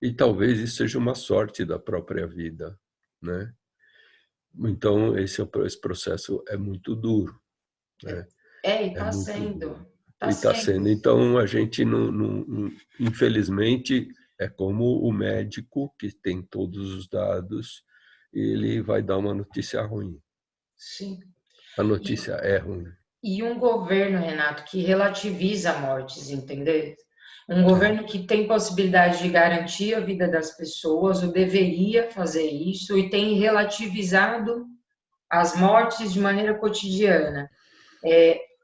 e talvez isso seja uma sorte da própria vida, né? Então esse processo é muito duro, né?
E
É
tá
muito
sendo.
duro.
Tá
E está
sendo.
sendo. Então, a gente infelizmente, é como o médico que tem todos os dados, ele vai dar uma notícia ruim.
Sim.
A
E,
notícia é ruim.
E um governo, Renato, que relativiza mortes, entendeu? Um governo que tem possibilidade de garantir a vida das pessoas, ou deveria fazer isso, e tem relativizado as mortes de maneira cotidiana.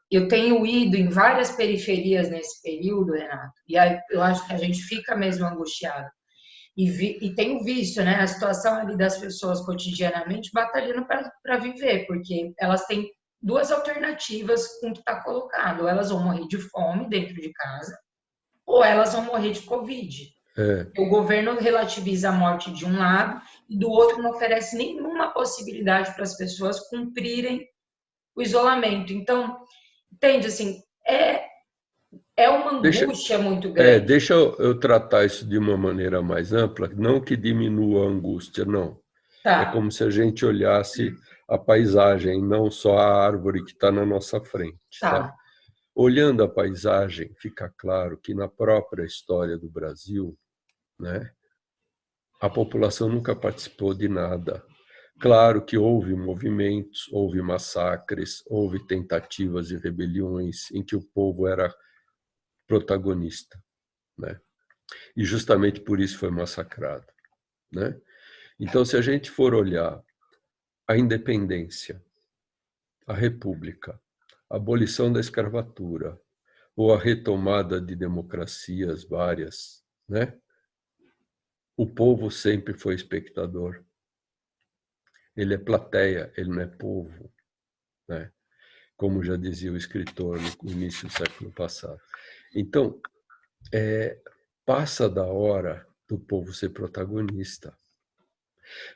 Eu tenho ido em várias periferias nesse período, Renato, e aí eu acho que a gente fica mesmo angustiado. E tenho visto, né, a situação ali das pessoas cotidianamente batalhando para viver, porque elas têm duas alternativas com o que está colocado: ou elas vão morrer de fome dentro de casa, ou elas vão morrer de Covid.
É,
O governo relativiza a morte de um lado e do outro não oferece nenhuma possibilidade para as pessoas cumprirem o isolamento. Então, entende, assim, é uma
deixa,
angústia muito grande.
deixa eu tratar isso de uma maneira mais ampla, não que diminua a angústia, não. É
Tá,
como se a gente olhasse a paisagem, não só a árvore que está na nossa frente, tá?
tá,
Olhando a paisagem, fica claro que na própria história do Brasil, né, a população nunca participou de nada. Claro que houve movimentos, houve massacres, houve tentativas de rebeliões em que o povo era protagonista, né? E justamente por isso foi massacrado, né? Então, se a gente for olhar a independência, a república, a abolição da escravatura ou a retomada de democracias várias, né? O povo sempre foi espectador. Ele é plateia, ele não é povo, né? Como já dizia o escritor no início do século passado. Então, passa da hora do povo ser protagonista.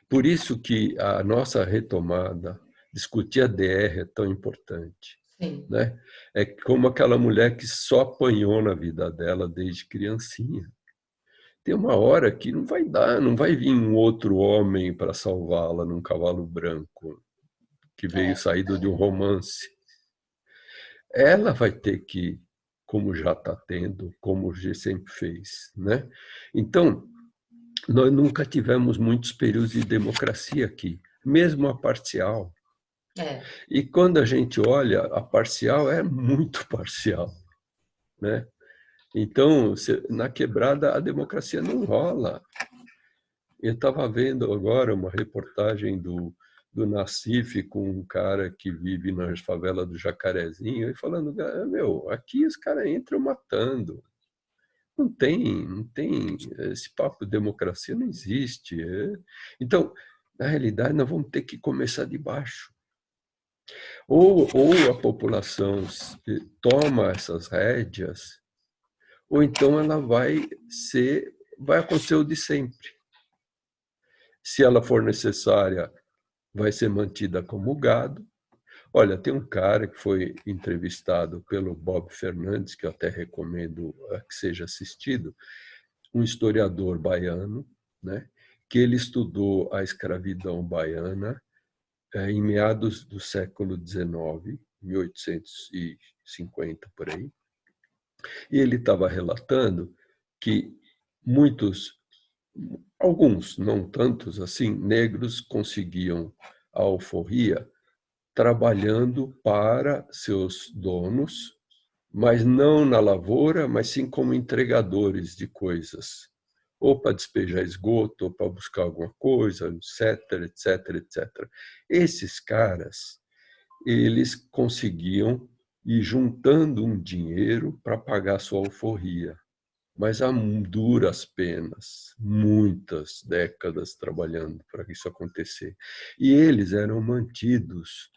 Por isso que a nossa retomada, discutir a DR é tão importante,
sim.
né? É como aquela mulher que só apanhou na vida dela desde criancinha. Tem uma hora que não vai dar, não vai vir um outro homem para salvá-la num cavalo branco que veio
É.
saído de um romance. Ela vai ter que, como já está tendo, como já sempre fez, né? Então, nós nunca tivemos muitos períodos de democracia aqui, mesmo a parcial.
É,
E quando a gente olha, a parcial é muito parcial, né? Então, na quebrada, a democracia não rola. Eu estava vendo agora uma reportagem do Nacife com um cara que vive na favela do Jacarezinho e falando, meu, aqui os caras entram matando. Não tem esse papo de democracia não existe. Então, na realidade, nós vamos ter que começar de baixo. Ou a população toma essas rédeas, ou então ela vai acontecer o de sempre. Se ela for necessária, vai ser mantida como gado. Olha, tem um cara que foi entrevistado pelo Bob Fernandes, que eu até recomendo que seja assistido, um historiador baiano, né, que ele estudou a escravidão baiana em meados do século XIX, 1850 por aí, e ele estava relatando que muitos, alguns, não tantos assim, negros conseguiam a alforria trabalhando para seus donos, mas não na lavoura, mas sim como entregadores de coisas, ou para despejar esgoto, ou para buscar alguma coisa, etc, etc, etc. Esses caras, eles conseguiam ir juntando um dinheiro para pagar sua alforria, mas há duras penas, muitas décadas trabalhando para isso acontecer. E eles eram mantidos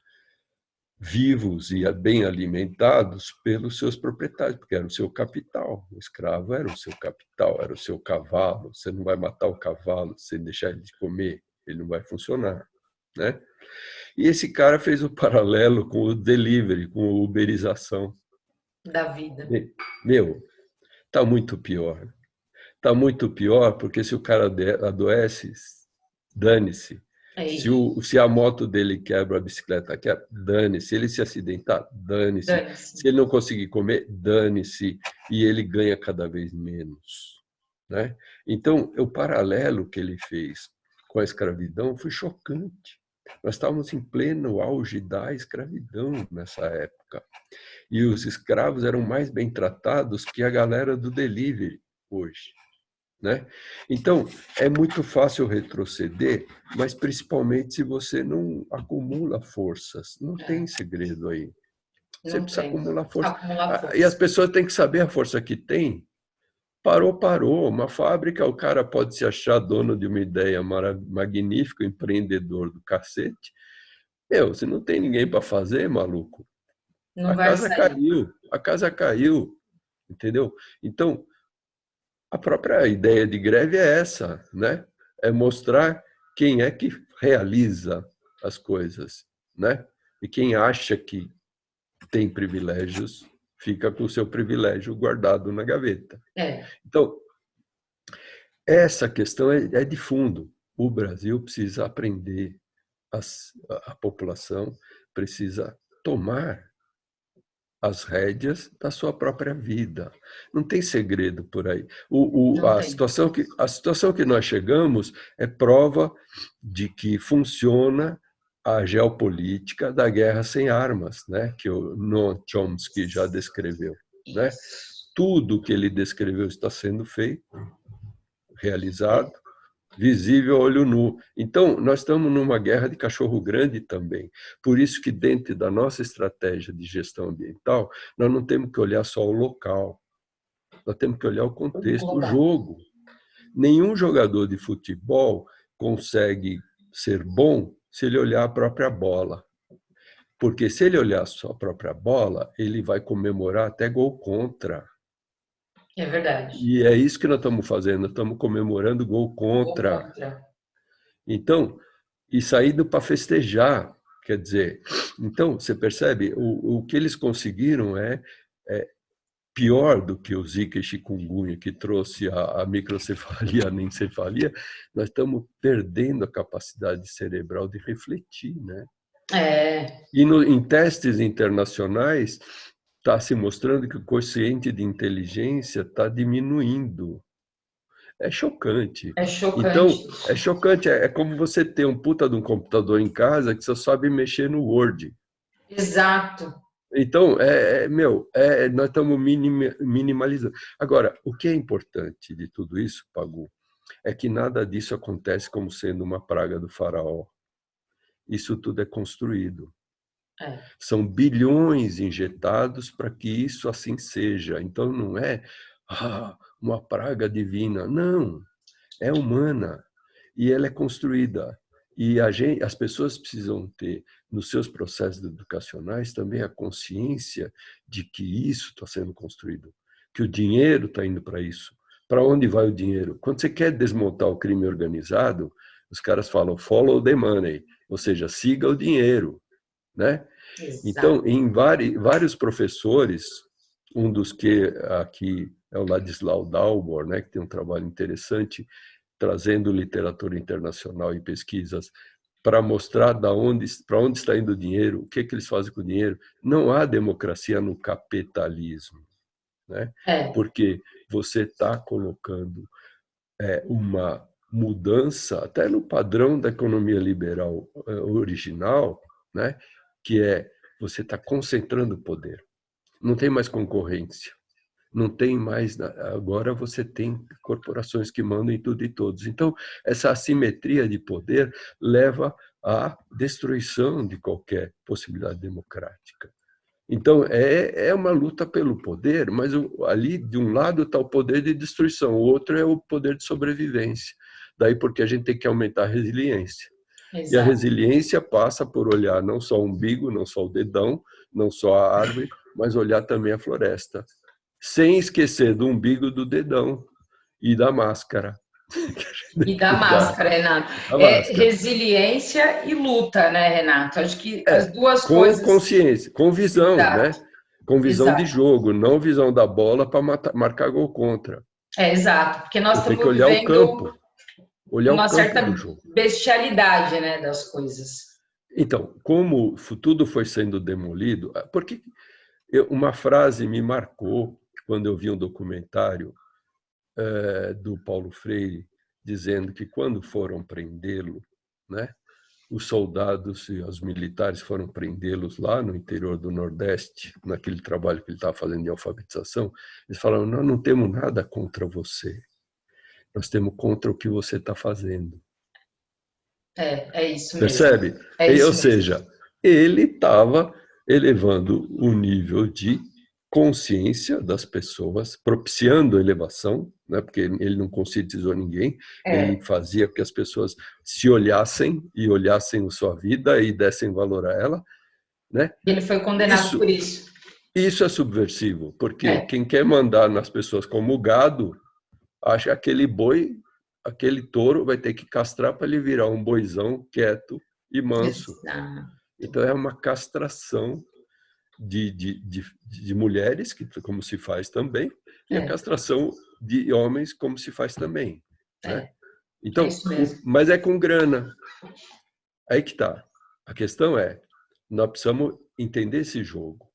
vivos e bem alimentados pelos seus proprietários, porque era o seu capital. O escravo era o seu capital, era o seu cavalo. Você não vai matar o cavalo sem deixar ele de comer, ele não vai funcionar, né? E esse cara fez o paralelo com o delivery, com a uberização.
da vida.
Meu, tá muito pior. Tá muito pior porque se o cara adoece, dane-se.
É
Se,
isso.
se a moto dele quebra, a bicicleta quebra, dane-se. Se ele se acidentar, dane-se.
Dane-se.
Se ele não conseguir comer, dane-se. E ele ganha cada vez menos, né? Então, o paralelo que ele fez com a escravidão foi chocante. Nós estávamos em pleno auge da escravidão nessa época. E os escravos eram mais bem tratados que a galera do delivery hoje, né? Então, é muito fácil retroceder, mas principalmente se você não acumula forças. Não tem segredo aí. Você
Não
precisa
tem.
acumular força.
Acumular
E as
força.
pessoas têm que saber a força que tem. Parou, parou. Uma fábrica, o cara pode se achar dono de uma ideia magnífica, empreendedor do cacete. Se não tem ninguém para fazer, maluco,
Não
a
vai
casa
sair.
caiu, a casa caiu, entendeu? Então, a própria ideia de greve é essa, né? É mostrar quem é que realiza as coisas, né? E quem acha que tem privilégios fica com o seu privilégio guardado na gaveta.
É,
Então, essa questão é de fundo. O Brasil precisa aprender, a população precisa tomar as rédeas da sua própria vida. Não tem segredo por aí.
não tem.
A situação que nós chegamos é prova de que funciona a geopolítica da guerra sem armas, né? Que o Noam Chomsky já descreveu. Né?
Isso.
Tudo que ele descreveu está sendo feito, realizado,
É,
visível a olho nu. Então, nós estamos numa guerra de cachorro grande também. Por isso que dentro da nossa estratégia de gestão ambiental, nós não temos que olhar só o local, nós temos que olhar o contexto, o
global.
jogo. Nenhum jogador de futebol consegue ser bom se ele olhar a própria bola. Porque se ele olhar só a própria bola, ele vai comemorar até gol contra.
É verdade.
E é isso que nós estamos fazendo, nós estamos comemorando gol
Gol
contra.
contra.
Então, e saído para festejar, quer dizer, então você percebe, o que eles conseguiram é pior do que o Zika e chikungunya, que trouxe a microcefalia, a anencefalia. Nós estamos perdendo a capacidade cerebral de refletir, né?
É,
E em testes internacionais está se mostrando que o quociente de inteligência está diminuindo. É chocante.
é chocante
Então, é
isso.
chocante. É como você ter um puta de um computador em casa que só sabe mexer no Word.
Exato.
Então, nós estamos minimalizando. Agora, o que é importante de tudo isso, Pagu, é que nada disso acontece como sendo uma praga do faraó. Isso tudo é construído.
É,
São bilhões injetados para que isso assim seja. Então, não é uma praga divina. Não, é humana e ela é construída. E as pessoas precisam ter, nos seus processos educacionais, também a consciência de que isso está sendo construído, que o dinheiro está indo para isso. Para onde vai o dinheiro? Quando você quer desmontar o crime organizado, os caras falam follow the money, ou seja, siga o dinheiro, né? Então,
exato.
em vários professores, um dos que aqui é o Ladislau Dalbor, né, que tem um trabalho interessante, trazendo literatura internacional e pesquisas para mostrar para onde está indo o dinheiro, o que eles fazem com o dinheiro. Não há democracia no capitalismo, né?
É,
Porque você está colocando uma mudança até no padrão da economia liberal original, né? Que é você está concentrando o poder. Não tem mais concorrência. Não tem mais. Agora você tem corporações que mandam em tudo e todos. Então, essa assimetria de poder leva à destruição de qualquer possibilidade democrática. Então, é uma luta pelo poder, mas ali, de um lado, está o poder de destruição, o outro é o poder de sobrevivência. Daí porque a gente tem que aumentar a resiliência. E a
exato.
resiliência passa por olhar não só o umbigo, não só o dedão, não só a árvore, mas olhar também a floresta sem esquecer do umbigo, do dedão e da máscara.
E da
Cuidado,
máscara, Renato.
da
É
máscara.
resiliência e luta, né, Renato? Acho que as
É,
duas
com
coisas.
consciência, com visão,
Exato,
né? Com visão de
exato.
jogo, não visão da bola para marcar gol contra.
É, exato. Porque nós
Você tem que
estamos
olhar o
vivendo
campo, olhar o
uma
campo
certa
do jogo.
bestialidade, né, das coisas.
Então, como tudo foi sendo demolido, porque uma frase me marcou quando eu vi um documentário do Paulo Freire dizendo que quando foram prendê-lo, né, os soldados e os militares foram prendê-los lá no interior do Nordeste, naquele trabalho que ele estava fazendo de alfabetização, eles falaram, nós não temos nada contra você, nós temos contra o que você está fazendo.
É isso mesmo.
Percebe?
É
Ou
isso mesmo.
seja, ele estava elevando o nível de consciência das pessoas, propiciando a elevação, né? Porque ele não conscientizou ninguém, ele fazia que as pessoas se olhassem e olhassem a sua vida e dessem valor a ela, né?
Ele foi condenado
Isso,
por isso.
isso é subversivo, porque
É,
quem quer mandar nas pessoas como gado, acha que aquele boi, aquele touro vai ter que castrar para ele virar um boizão quieto e manso.
exato.
Então é uma castração de mulheres, que como se faz também, e a
É,
castração de homens, como se faz também. Né?
é
Então,
isso mesmo.
mas é com grana. Aí que está. A questão é, nós precisamos entender esse jogo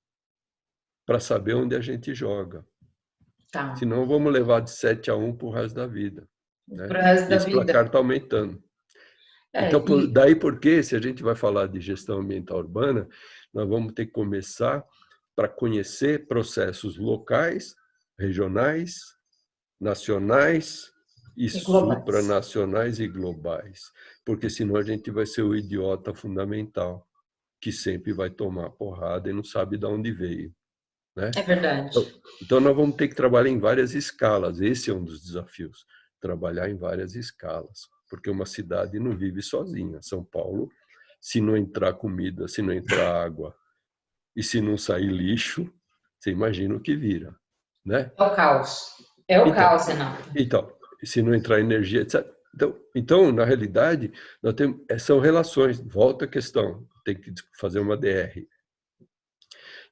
para saber onde a gente joga.
Tá.
Senão vamos levar de 7-1 para o resto da vida. Né?
Pro resto
E
da
esse placar
vida.
está aumentando. Então,
E
daí porque, se a gente vai falar de gestão ambiental urbana, nós vamos ter que começar para conhecer processos locais, regionais, nacionais e
globais.
supranacionais e globais. Porque senão a gente vai ser o idiota fundamental, que sempre vai tomar porrada e não sabe de onde veio. Né?
É verdade.
Então, nós vamos ter que trabalhar em várias escalas. Esse é um dos desafios, trabalhar em várias escalas, porque uma cidade não vive sozinha. São Paulo, se não entrar comida, se não entrar água e se não sair lixo, você imagina o que vira, né?
É o caos. É o
Então,
caos, Renato.
se não entrar energia, etc. Então, na realidade, nós temos, são relações. Volta a questão, tem que fazer uma DR.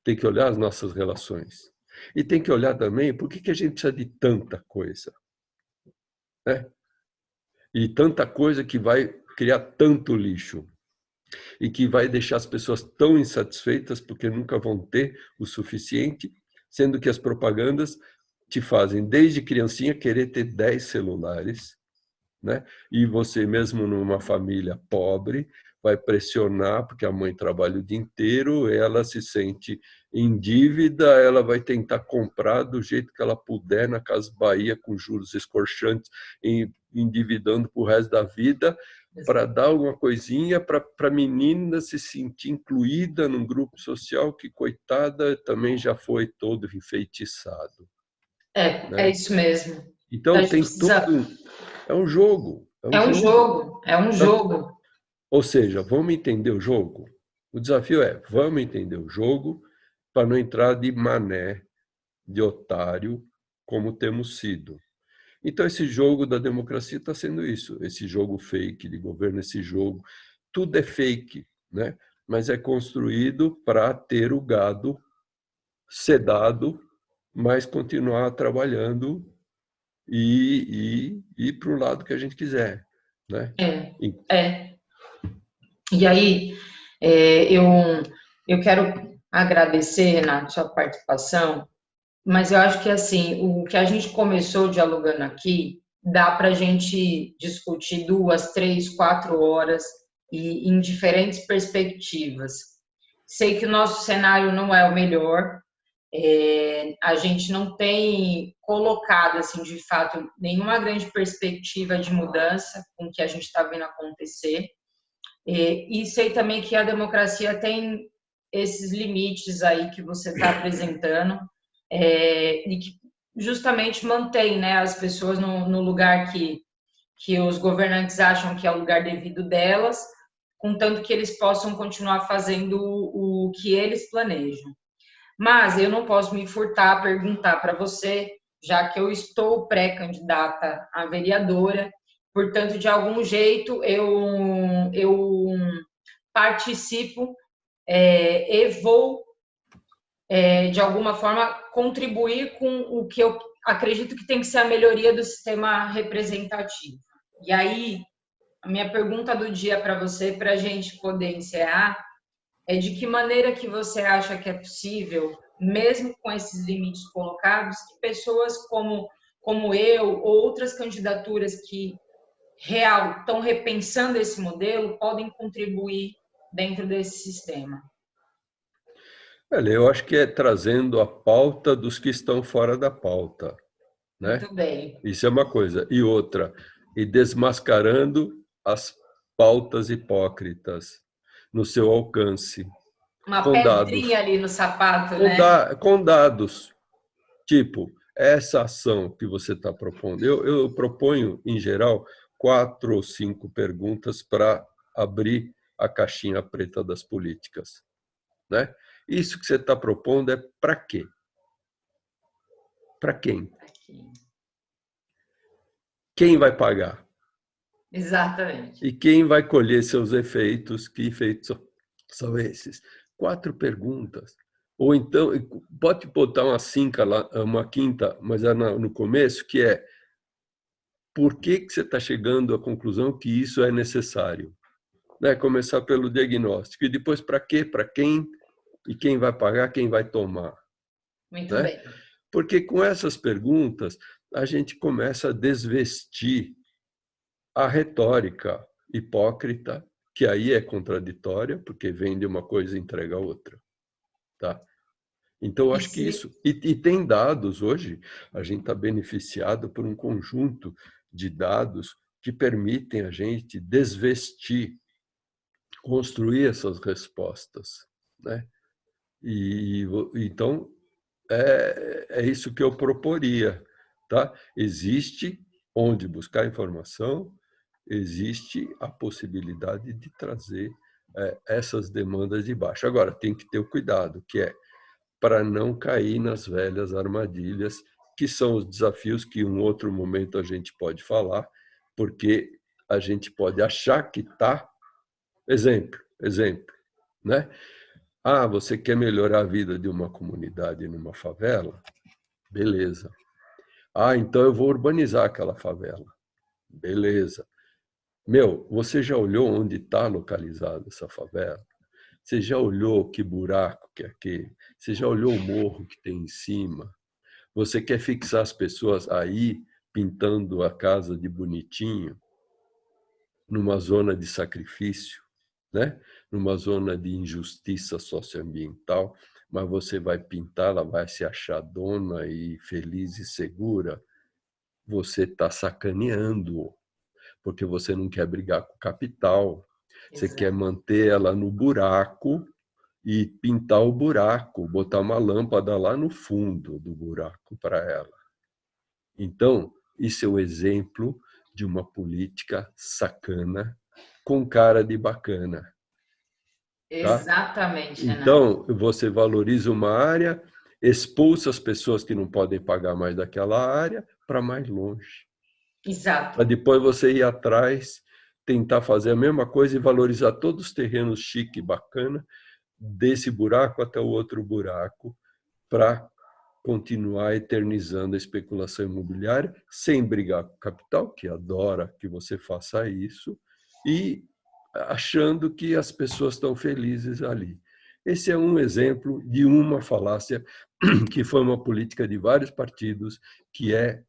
Tem que olhar as nossas relações. E tem que olhar também por que a gente precisa de tanta coisa. Né? E tanta coisa que vai criar tanto lixo. E que vai deixar as pessoas tão insatisfeitas porque nunca vão ter o suficiente, sendo que as propagandas te fazem, desde criancinha, querer ter 10 celulares, né? E você mesmo numa família pobre vai pressionar, porque a mãe trabalha o dia inteiro, ela se sente em dívida, ela vai tentar comprar do jeito que ela puder na Casa Bahia, com juros escorchantes, endividando para o resto da vida, para dar alguma coisinha para a menina se sentir incluída num grupo social que, coitada, também já foi todo enfeitiçado.
É
Né?
isso mesmo. A
Então,
gente
tem
precisa.
tudo. É um jogo. É um
É um
jogo.
jogo. É um jogo.
Ou seja, vamos entender o jogo? O desafio é, vamos entender o jogo para não entrar de mané, de otário, como temos sido. Então, esse jogo da democracia está sendo isso, esse jogo fake de governo, esse jogo, tudo é fake, né? Mas é construído para ter o gado sedado, mas continuar trabalhando e ir para o lado que a gente quiser. Né?
É. E aí, eu quero agradecer, Renato, sua participação, mas eu acho que, assim, o que a gente começou dialogando aqui, dá para a gente discutir 2, 3, 4 horas e em diferentes perspectivas. Sei que o nosso cenário não é o melhor, a gente não tem colocado, assim, de fato, nenhuma grande perspectiva de mudança com o que a gente está vendo acontecer. E sei também que a democracia tem esses limites aí que você está apresentando, e que justamente mantém, né, as pessoas no lugar que os governantes acham que é o lugar devido delas, contanto que eles possam continuar fazendo o que eles planejam. Mas eu não posso me furtar a perguntar para você, já que eu estou pré-candidata a vereadora, portanto, de algum jeito eu participo, e vou, de alguma forma, contribuir com o que eu acredito que tem que ser a melhoria do sistema representativo. E aí, a minha pergunta do dia para você, para a gente poder encerrar, é de que maneira que você acha que é possível, mesmo com esses limites colocados, que pessoas como eu ou outras candidaturas que real, estão repensando esse modelo, podem contribuir dentro desse sistema?
Olha, eu acho que é trazendo a pauta dos que estão fora da pauta, né?
Muito bem.
Isso é uma coisa. E outra, e desmascarando as pautas hipócritas no seu alcance,
Uma
com
pedrinha
dados,
ali no sapato, né?
com dados. Tipo, essa ação que você está propondo. Eu proponho, em geral, 4 ou 5 perguntas para abrir a caixinha preta das políticas, né? Isso que você está propondo é para quê? Para quem?
Aqui.
Quem vai pagar?
Exatamente.
E quem vai colher seus efeitos? Que efeitos são esses? 4 perguntas. Ou então, pode botar uma quinta, mas é no começo, que é por que você está chegando à conclusão que isso é necessário? Né? Começar pelo diagnóstico. E depois, para quê? Para quem? E quem vai pagar? Quem vai tomar?
Muito
Né?
bem.
Porque com essas perguntas, a gente começa a desvestir a retórica hipócrita, que aí é contraditória, porque vende uma coisa e entrega outra. Tá? Então, eu
E
acho que
se
isso. E tem dados hoje, a gente está beneficiado por um conjunto de dados que permitem a gente desvestir, construir essas respostas. Né? E então, é isso que eu proporia. Tá? Existe onde buscar informação, existe a possibilidade de trazer essas demandas de baixo. Agora, tem que ter o cuidado, que é para não cair nas velhas armadilhas, que são os desafios que em um outro momento a gente pode falar, porque a gente pode achar que está... Exemplo, né? Ah, você quer melhorar a vida de uma comunidade numa favela? Beleza. Ah, então eu vou urbanizar aquela favela. Beleza. Meu, você já olhou onde está localizada essa favela? Você já olhou que buraco que é aquele? Você já olhou o morro que tem em cima? Você quer fixar as pessoas aí, pintando a casa de bonitinho, numa zona de sacrifício, né? Numa zona de injustiça socioambiental, mas você vai pintar, ela vai se achar dona e feliz e segura. Você está sacaneando, porque você não quer brigar com o capital. Você quer
Exato.
manter ela no buraco e pintar o buraco, botar uma lâmpada lá no fundo do buraco para ela. Então, isso é o exemplo de uma política sacana com cara de bacana. Tá?
Exatamente, Renato.
Então, você valoriza uma área, expulsa as pessoas que não podem pagar mais daquela área para mais longe.
Exato.
Para depois você ir atrás, tentar fazer a mesma coisa e valorizar todos os terrenos chique e bacana, desse buraco até o outro buraco, para continuar eternizando a especulação imobiliária, sem brigar com o capital, que adora que você faça isso, e achando que as pessoas estão felizes ali. Esse é um exemplo de uma falácia que foi uma política de vários partidos, que é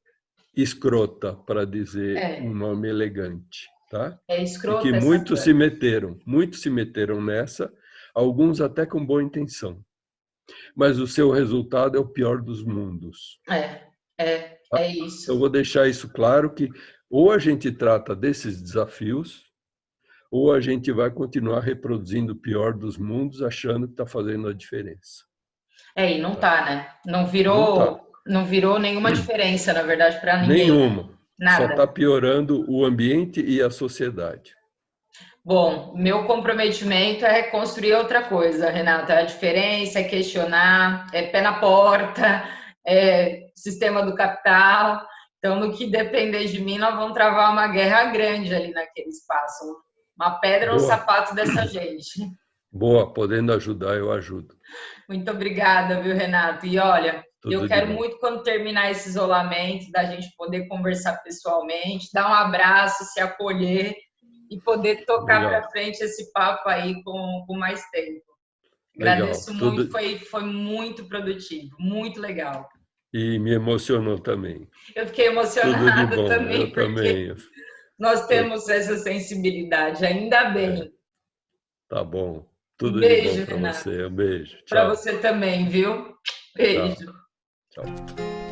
escrota, para dizer um
É,
nome elegante, tá?
é
E que
escrota essa coisa.
muitos se meteram nessa, alguns até com boa intenção, mas o seu resultado é o pior dos mundos.
É isso.
Eu vou deixar isso claro, que ou a gente trata desses desafios, ou a gente vai continuar reproduzindo o pior dos mundos, achando que está fazendo a diferença.
E não
Tá?
tá, né?
Não está.
Não virou nenhuma diferença, na verdade, para ninguém, né?
Nenhuma. Só está
Nada.
piorando o ambiente e a sociedade.
Bom, meu comprometimento é construir outra coisa, Renata. É a diferença, é questionar, é pé na porta, é sistema do capital. Então, no que depender de mim, nós vamos travar uma guerra grande ali naquele espaço. Uma pedra no
Boa,
sapato dessa gente.
boa. Podendo ajudar, eu ajudo.
Muito obrigada, viu, Renato? E olha, eu
Tudo de
quero
bom.
muito, quando terminar esse isolamento, da gente poder conversar pessoalmente, dar um abraço, se acolher e poder tocar para
Legal,
frente esse papo aí com mais tempo.
legal.
Agradeço muito,
Tudo...
foi muito produtivo, muito legal.
E me emocionou também.
Eu fiquei
Tudo de
emocionada
bom. Eu
também, porque
também.
nós temos essa sensibilidade, ainda bem.
Tá bom.
Um
Tudo de bom
beijo,
para
Renato.
você. Um beijo.
Para
Tchau.
você também, viu?
Tchau.
Beijo.
Tchau.